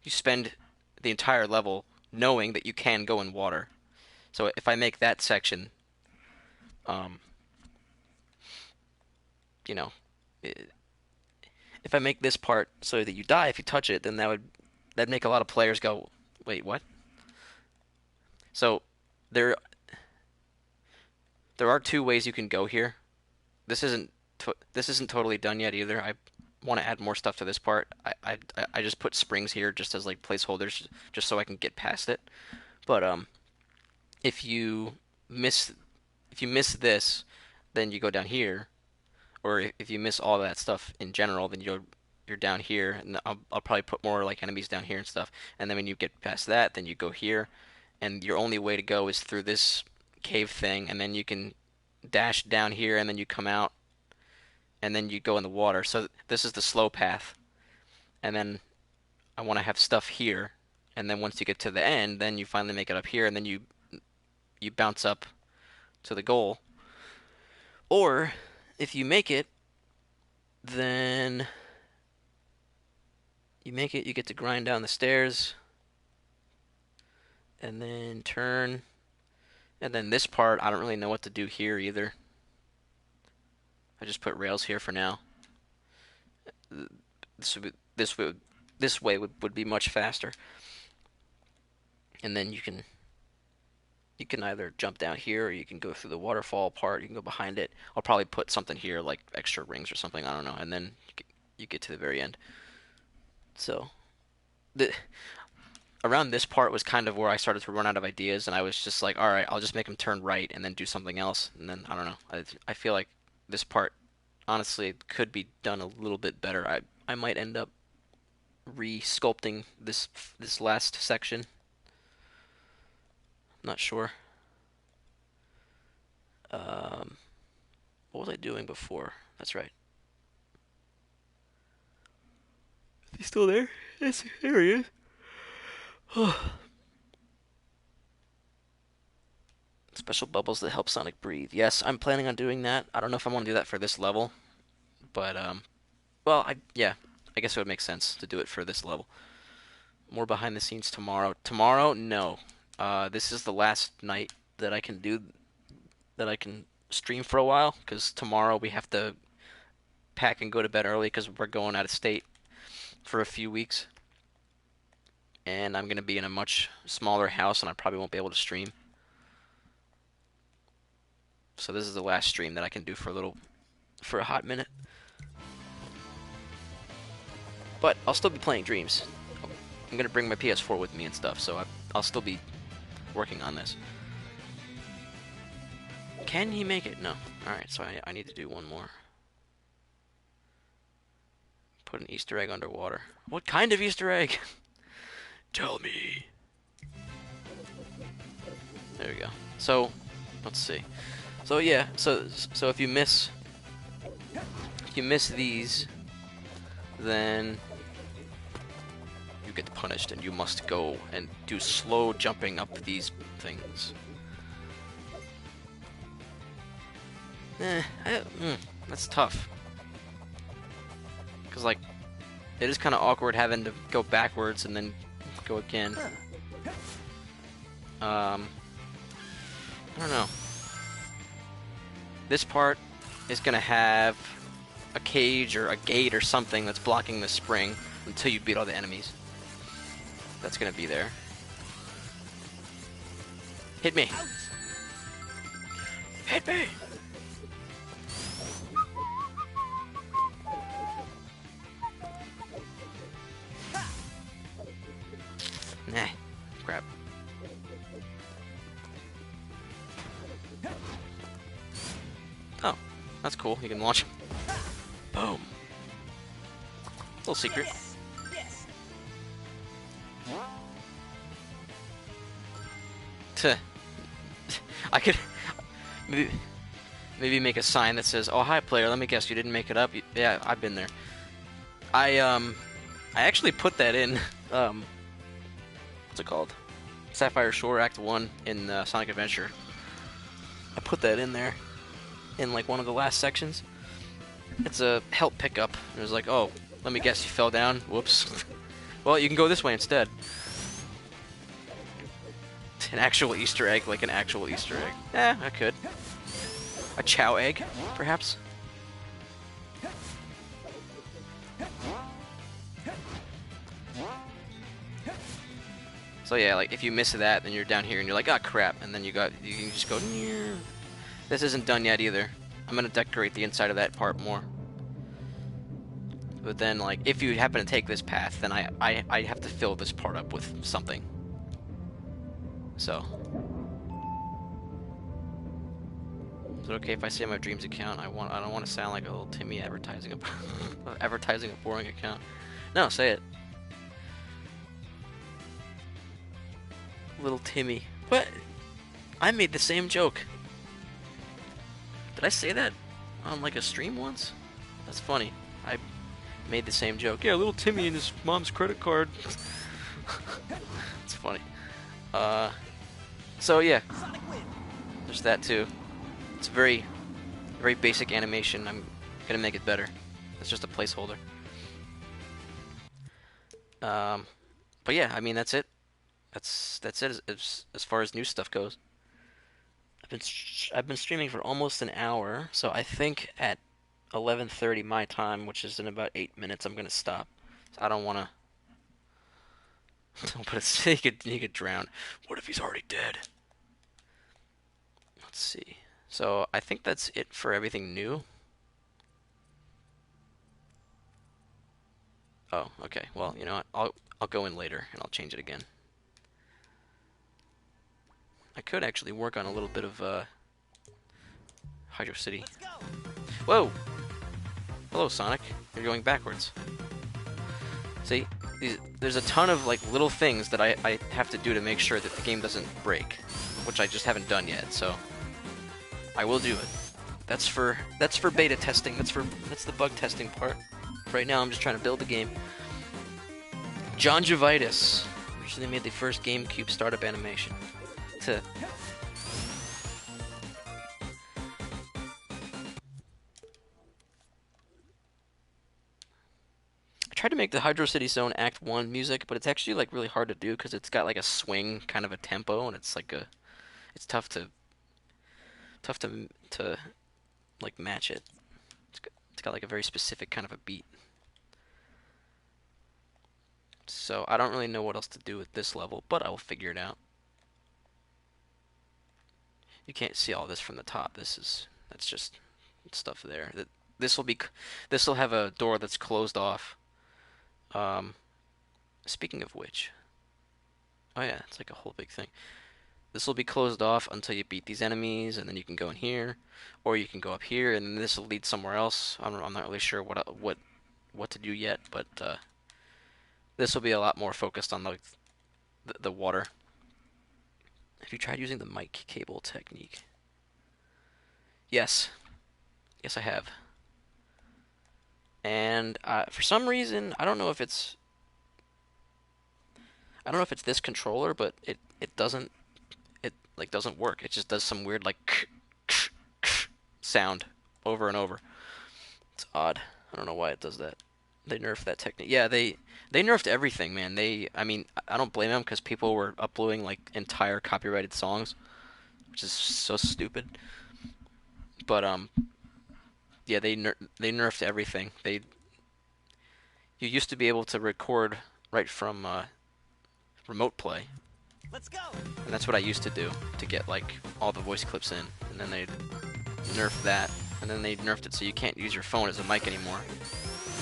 Speaker 1: you spend the entire level knowing that you can go in water. So if I make that section, um, you know, if I make this part so that you die if you touch it, then that'd make a lot of players go, "Wait, what?" So there there are two ways you can go here. This isn't totally done yet either. I want to add more stuff to this part. I just put springs here just as like placeholders, just so I can get past it. But if you miss if you miss this, then you go down here, or if you miss all that stuff in general, then you're down here, and I'll probably put more like enemies down here and stuff. And then when you get past that, then you go here, and your only way to go is through this cave thing, and then you can dash down here, and then you come out, and then you go in the water. So this is the slow path, and then I want to have stuff here, and then once you get to the end, then you finally make it up here, and then you bounce up to the goal. Or if you make it, then you get to grind down the stairs, and then turn, and then this part I don't really know what to do here either. I just put rails here for now. This way would be much faster. And then you can either jump down here or you can go through the waterfall part. You can go behind it. I'll probably put something here like extra rings or something. I don't know. And then you get to the very end. So the around this part was kind of where I started to run out of ideas, and I was just like, all right, I'll just make them turn right and then do something else. And then I don't know. I feel like this part honestly could be done a little bit better. I might end up re-sculpting this last section. Not sure. What was I doing before? That's right. Is he still there? Yes, here he is. Special bubbles that help Sonic breathe. Yes, I'm planning on doing that. I don't know if I want to do that for this level, but well, yeah, I guess it would make sense to do it for this level. More behind the scenes tomorrow. Tomorrow, no. This is the last night that I can stream for a while, because tomorrow we have to pack and go to bed early because we're going out of state for a few weeks. And I'm going to be in a much smaller house, and I probably won't be able to stream. So this is the last stream that I can do for a hot minute. But I'll still be playing Dreams. I'm going to bring my PS4 with me and stuff, so I'll still be working on this. Can he make it? No. Alright, so I need to do one more. Put an Easter egg underwater. What kind of Easter egg? Tell me. There we go. So, let's see. So yeah, so if you miss these, then you get punished, and you must go and do slow jumping up these things. That's tough. Because, like, it is kind of awkward having to go backwards and then go again. I don't know. This part is going to have a cage or a gate or something that's blocking the spring until you beat all the enemies. that's gonna be there. Hit me!
Speaker 2: Ouch!
Speaker 1: Hit me!
Speaker 2: Ha!
Speaker 1: Nah. Crap. Oh, that's cool. You can launch him. Boom. Little secret.
Speaker 2: Yes! Yes!
Speaker 1: Tuh. I could maybe make a sign that says, "Oh, hi, player. Let me guess, you didn't make it up." Yeah, I've been there. I actually put that in. What's it called? Sapphire Shore Act 1 in Sonic Adventure. I put that in there in like one of the last sections. It's a help pickup. It was like, oh, let me guess, you fell down. Whoops. Well, you can go this way instead. An actual Easter egg, like an actual Easter egg. Eh, I could. A chow egg, perhaps? So yeah, like if you miss that, then you're down here and you're like, ah, crap, and then you can just go. Near. This isn't done yet either. I'm gonna decorate the inside of that part more. But then, like, if you happen to take this path, then I have to fill this part up with something. So, is it okay if I say my Dreams account? I don't want to sound like a little Timmy advertising advertising a boring account. No, say it. Little Timmy. What? I made the same joke. Did I say that on like a stream once? That's funny. I made the same joke. Yeah, little Timmy and his mom's credit card. It's funny. So yeah,
Speaker 2: Sonic win!
Speaker 1: there's that too. It's very, very basic animation. I'm gonna make it better. It's just a placeholder. But yeah, I mean that's it. That's it as far as new stuff goes. I've been streaming for almost an hour, so I think at 11:30 my time, which is in about 8 minutes, I'm gonna stop. So I don't wanna. Don't put a he could drown. What if he's already dead? Let's see. So I think that's it for everything new. Oh, okay. Well, you know what? I'll go in later and I'll change it again. I could actually work on a little bit of Hydro City.
Speaker 2: Let's go!
Speaker 1: Whoa! Hello, Sonic. You're going backwards. See, there's a ton of like little things that I have to do to make sure that the game doesn't break, which I just haven't done yet. So I will do it. That's for beta testing. That's the bug testing part. Right now, I'm just trying to build the game. John Jovitis recently made the first GameCube startup animation. To I tried to make the Hydro City Zone Act 1 music, but it's actually like really hard to do because it's got like a swing kind of a tempo, and it's tough to like match it. It's got like a very specific kind of a beat. So I don't really know what else to do with this level, but I will figure it out. You can't see all this from the top. That's just stuff there. This will have a door that's closed off. Um, Speaking of which, oh yeah, it's like a whole big thing. This will be closed off until you beat these enemies, and then you can go in here, or you can go up here, and then this will lead somewhere else. I'm not really sure what to do yet, but this will be a lot more focused on the water. Have you tried using the mic cable technique? Yes, yes I have. And for some reason, I don't know if it's this controller, but it like doesn't work. It just does some weird like sound over and over. It's odd. I don't know why it does that. They nerfed that technique. Yeah, they nerfed everything, man. I mean, I don't blame them because people were uploading like entire copyrighted songs, which is so stupid. But yeah, they nerfed everything. You used to be able to record right from remote play.
Speaker 2: Let's go.
Speaker 1: And that's what I used to do to get like all the voice clips in. And then they nerfed that, and then they nerfed it so you can't use your phone as a mic anymore,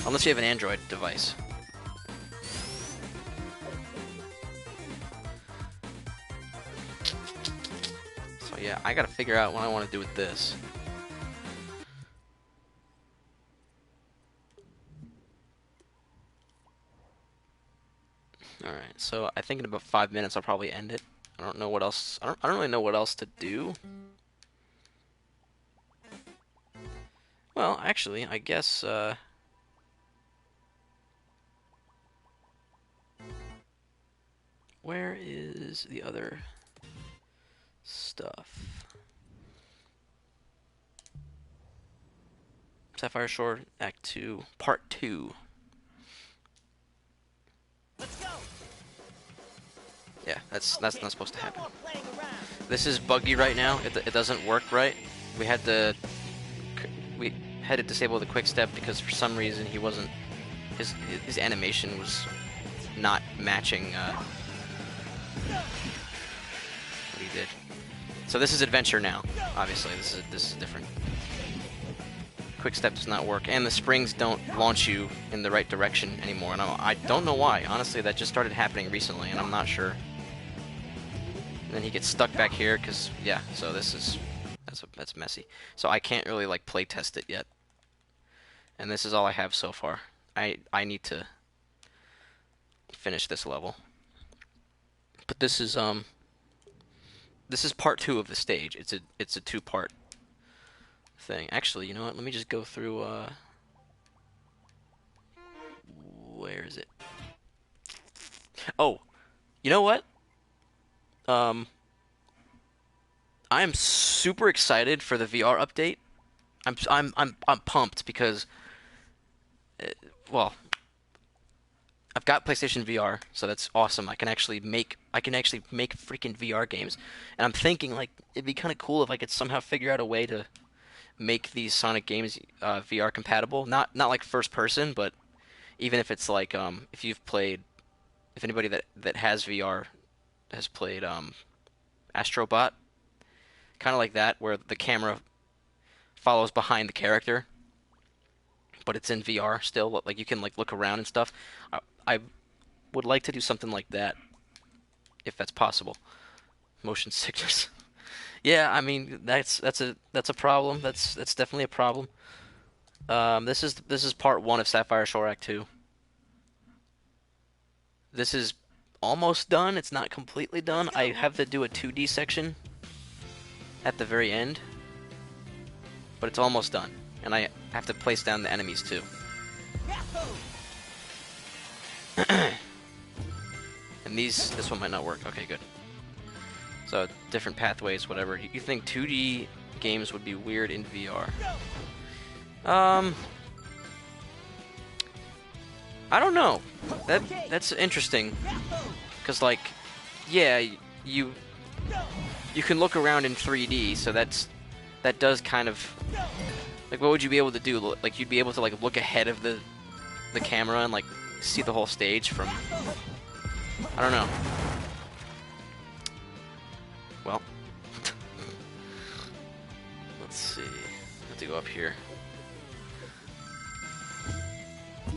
Speaker 1: unless you have an Android device. So yeah, I gotta figure out what I want to do with this. Alright, so I think in about 5 minutes I'll probably end it. I don't know what else. I don't really know what else to do. Well, actually, I guess where is the other stuff? Sapphire Shore Act 2, Part 2.
Speaker 2: Let's go.
Speaker 1: Yeah, that's not supposed to happen.
Speaker 2: No more playing around.
Speaker 1: This is buggy right now. It doesn't work right. We had to disable the quick step because for some reason he wasn't his animation was not matching what he did. So this is adventure now. Obviously, this is different. Quick step does not work, and the springs don't launch you in the right direction anymore. And I don't know why. Honestly, that just started happening recently, and I'm not sure. And then he gets stuck back here because yeah. So that's messy. So I can't really like play test it yet. And this is all I have so far. I need to finish this level. But this is part 2 of the stage. It's a 2-part thing. Actually, you know what? Let me just go through where is it? Oh, you know what? I am super excited for the VR update. I'm pumped because well, I've got PlayStation VR, so that's awesome. I can actually make freaking VR games. And I'm thinking like it'd be kind of cool if I could somehow figure out a way to make these Sonic games VR compatible. Not like first person, but even if it's like if anybody that has VR has played Astrobot, kind of like that, where the camera follows behind the character, but it's in VR still. Like you can like look around and stuff. I would like to do something like that, if that's possible. Motion sickness. Yeah, I mean that's a problem. That's definitely a problem. This is part 1 of Sapphire Shore Act 2. This is almost done. It's not completely done. I have to do a 2D section at the very end, but it's almost done. And I have to place down the enemies too. And this one might not work. Okay, good. So different pathways, whatever. You think 2D games would be weird in VR? I don't know. That's interesting. Cause like, yeah, you can look around in 3D, so that does kind of like, what would you be able to do? Like you'd be able to like look ahead of the camera and like see the whole stage from. I don't know. Well, let's see. I have to go up here.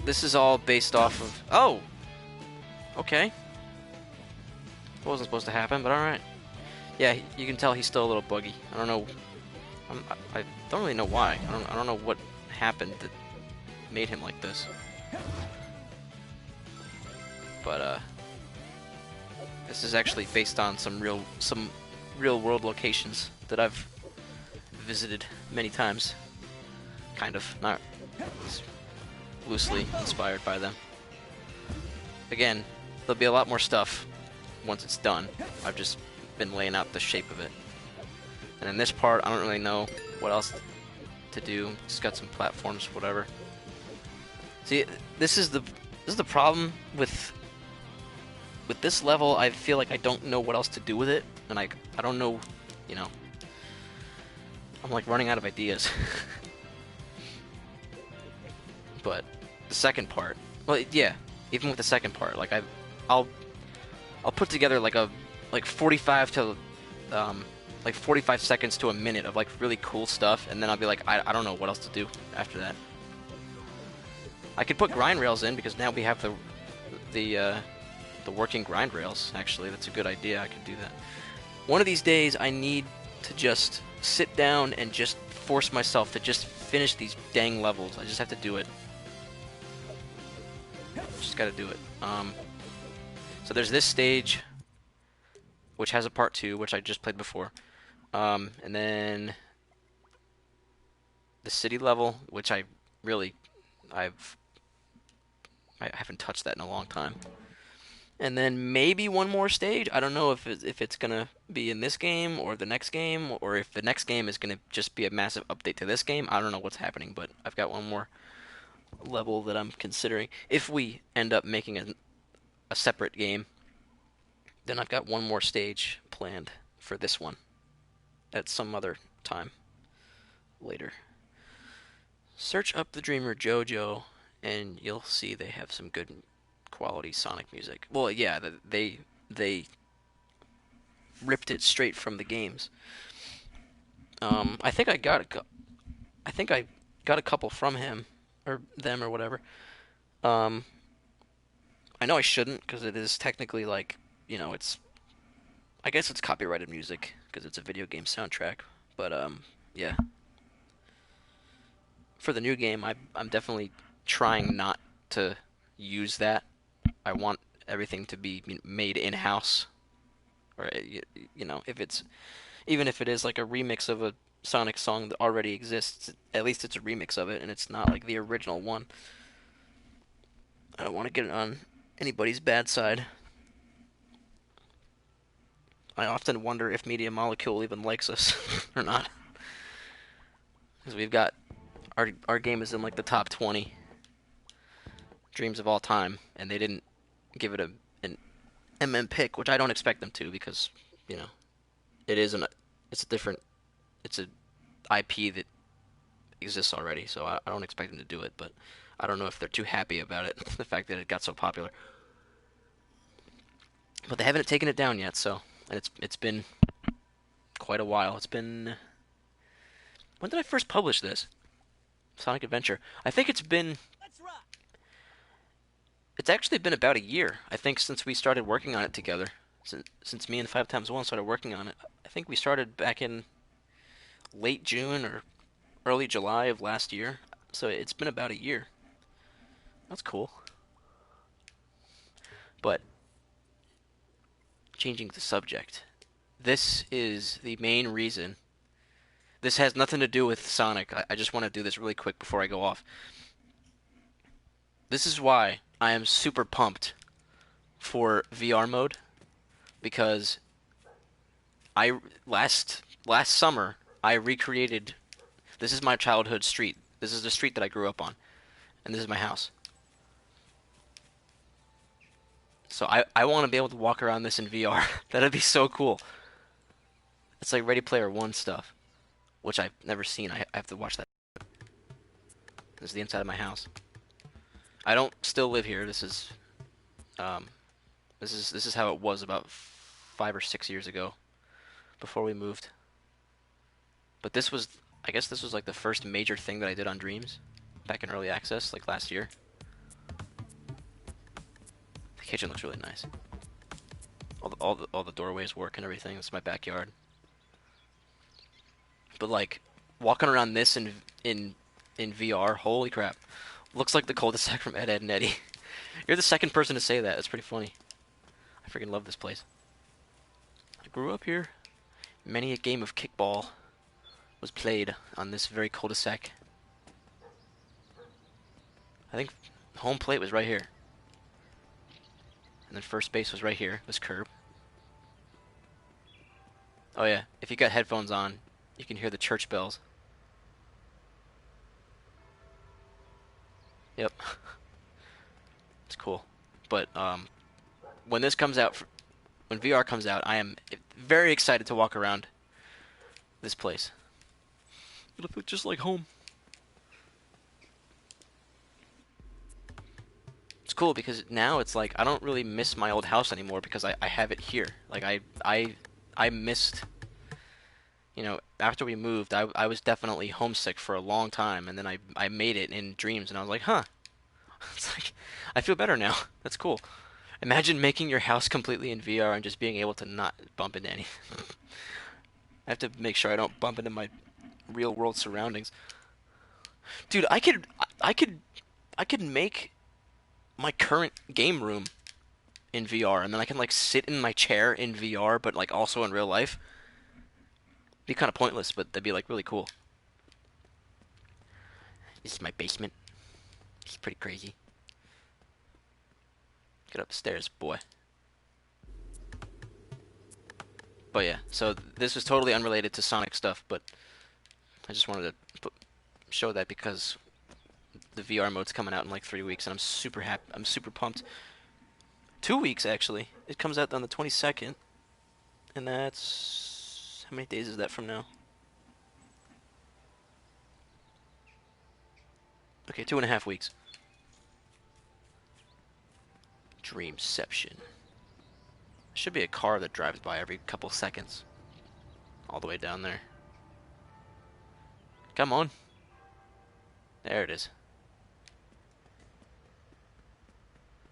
Speaker 1: This is all based off of. Oh, okay. It wasn't supposed to happen, but all right. Yeah, you can tell he's still a little buggy. I don't know. I don't really know why. I don't know what happened that made him like this. But this is actually based on some real world locations that I've visited many times. Kind of, not loosely inspired by them. Again, there'll be a lot more stuff once it's done. I've just been laying out the shape of it. And in this part, I don't really know what else to do. Just got some platforms, whatever. See, this is the problem with this level. I feel like I don't know what else to do with it, and I don't know, you know. I'm like running out of ideas. But the second part, well, yeah, even with the second part, like I'll I'll put together like 45 to um, like 45 seconds to a minute of like really cool stuff, and then I'll be like, I don't know what else to do after that. I could put grind rails in because now we have the uh, the working grind rails. Actually, that's a good idea. I could do that. One of these days, I need to just sit down and just force myself to just finish these dang levels. I just have to do it. Just got to do it. So there's this stage, which has a part 2, which I just played before. And then the city level, which I've I haven't touched that in a long time. And then maybe one more stage. I don't know if it's gonna be in this game or the next game, or if the next game is gonna just be a massive update to this game. I don't know what's happening, but I've got one more level that I'm considering. If we end up making a separate game, then I've got one more stage planned for this one at some other time later. Search up the Dreamer JoJo, and you'll see they have some good quality Sonic music. Well, yeah, they ripped it straight from the games. I think I think I got a couple from him or them or whatever. Um, I know I shouldn't because it is technically like it's I guess it's copyrighted music because it's a video game soundtrack. But yeah, for the new game, I'm definitely trying not to use that. I want everything to be made in house, or if it's even if it is like a remix of a Sonic song that already exists, at least it's a remix of it and it's not like the original one. I don't want to get it on anybody's bad side. I often wonder if Media Molecule even likes us or not, because we've got our game is in like the top 20 dreams of all time, and they didn't give it an pick, which I don't expect them to because you know it is an it's a different it's a IP that exists already, so I don't expect them to do it. But I don't know if they're too happy about it, the fact that it got so popular. But they haven't taken it down yet, so and it's been quite a while. It's been when did I first publish this Sonic Adventure? I think
Speaker 2: Let's rock.
Speaker 1: it's actually been about a year. I think since we started working on it together. Since me and 5 times 1 started working on it, I think we started back in late June or early July of last year. So it's been about a year. That's cool. But changing the subject, this is the main reason. This has nothing to do with Sonic. I just want to do this really quick before I go off. This is why I am super pumped for VR mode because I last summer I recreated. This is my childhood street. This is the street that I grew up on, and this is my house. So I want to be able to walk around this in VR. That'd be so cool. It's like Ready Player One stuff, which I've never seen. I have to watch that. This is the inside of my house. I don't still live here. Um, this is how it was about 5 or 6 years ago, before we moved. But I guess this was like the first major thing that I did on Dreams, back in early access, like last year. The kitchen looks really nice. All the doorways work and everything. It's my backyard. But like walking around this in VR, holy crap! Looks like the cul-de-sac from Ed, Ed and Eddie. You're the second person to say that. That's pretty funny. I freaking love this place. I grew up here. Many a game of kickball was played on this very cul-de-sac. I think home plate was right here. And then first base was right here, this curb. Oh yeah, if you got headphones on, you can hear the church bells. Yep, it's cool. But when this comes out, when VR comes out, I am very excited to walk around this place. It'll look just like home. It's cool because now it's like I don't really miss my old house anymore because I have it here. Like I missed, after we moved, I was definitely homesick for a long time, and then I made it in Dreams, and I was like, huh, it's like I feel better now. That's cool. Imagine making your house completely in VR and just being able to not bump into anything. I have to make sure I don't bump into my real world surroundings. Dude, I could I could make my current game room in VR, and then I can like sit in my chair in VR, but like also in real life. Be kind of pointless, but that'd be like really cool. This is my basement. It's pretty crazy. Get upstairs, boy. But yeah, so this was totally unrelated to Sonic stuff, but I just wanted to show that because the VR mode's coming out in like 3 weeks, and I'm super happy. I'm super pumped. 2 weeks actually. It comes out on the 22nd, and that's how many days is that from now? Okay, 2.5 weeks. Dreamception. Should be a car that drives by every couple seconds, all the way down there. Come on. There it is.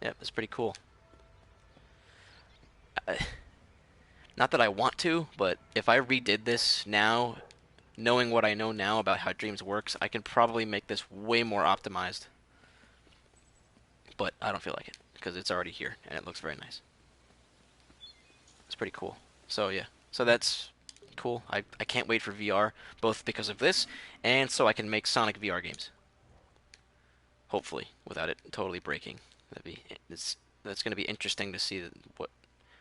Speaker 1: Yep, that's pretty cool. Not that I want to, but if I redid this now, knowing what I know now about how Dreams works, I can probably make this way more optimized. But I don't feel like it because it's already here and it looks very nice. It's pretty cool. So yeah, so that's cool. I can't wait for VR, both because of this and so I can make Sonic VR games. Hopefully, without it totally breaking. That's going to be interesting to see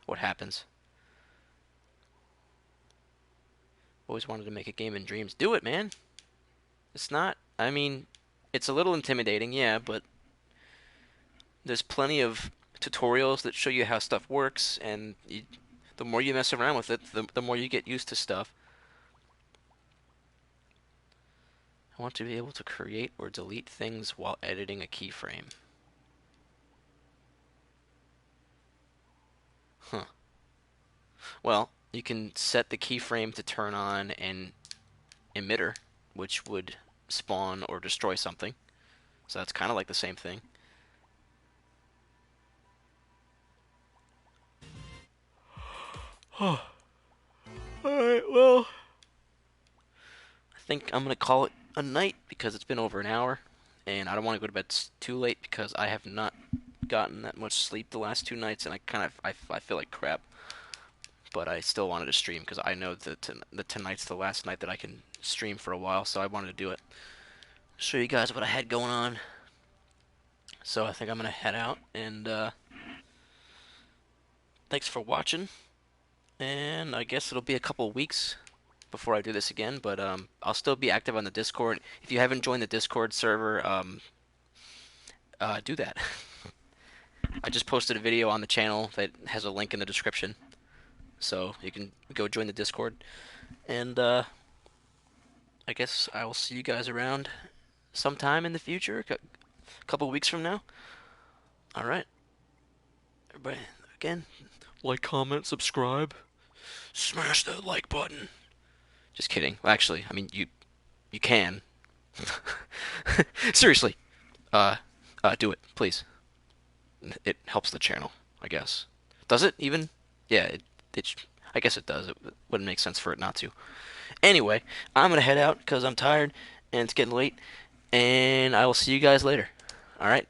Speaker 1: what happens. Always wanted to make a game in Dreams. Do it, man. It's not. I mean, it's a little intimidating, yeah, but there's plenty of tutorials that show you how stuff works, and the more you mess around with it, the more you get used to stuff. I want to be able to create or delete things while editing a keyframe. Huh. Well, you can set the keyframe to turn on an emitter, which would spawn or destroy something. So that's kind of like the same thing. Alright, well, I think I'm gonna call it a night because it's been over an hour, and I don't want to go to bed too late because I have not gotten that much sleep the last 2 nights, and I feel like crap. But I still wanted to stream because I know that tonight's the last night that I can stream for a while, so I wanted to do it. Show you guys what I had going on. So I think I'm gonna head out, and thanks for watching. And I guess it'll be a couple weeks before I do this again, but I'll still be active on the Discord. If you haven't joined the Discord server, do that. I just posted a video on the channel that has a link in the description, so you can go join the Discord. And I guess I will see you guys around sometime in the future, a couple weeks from now. All right, everybody. Again, like, comment, subscribe, smash that like button. Just kidding. Well, actually, I mean you can. Seriously, do it, please. It helps the channel, I guess. Does it even? Yeah, I guess it does. It wouldn't make sense for it not to. Anyway, I'm gonna head out because I'm tired and it's getting late, and I will see you guys later. All right.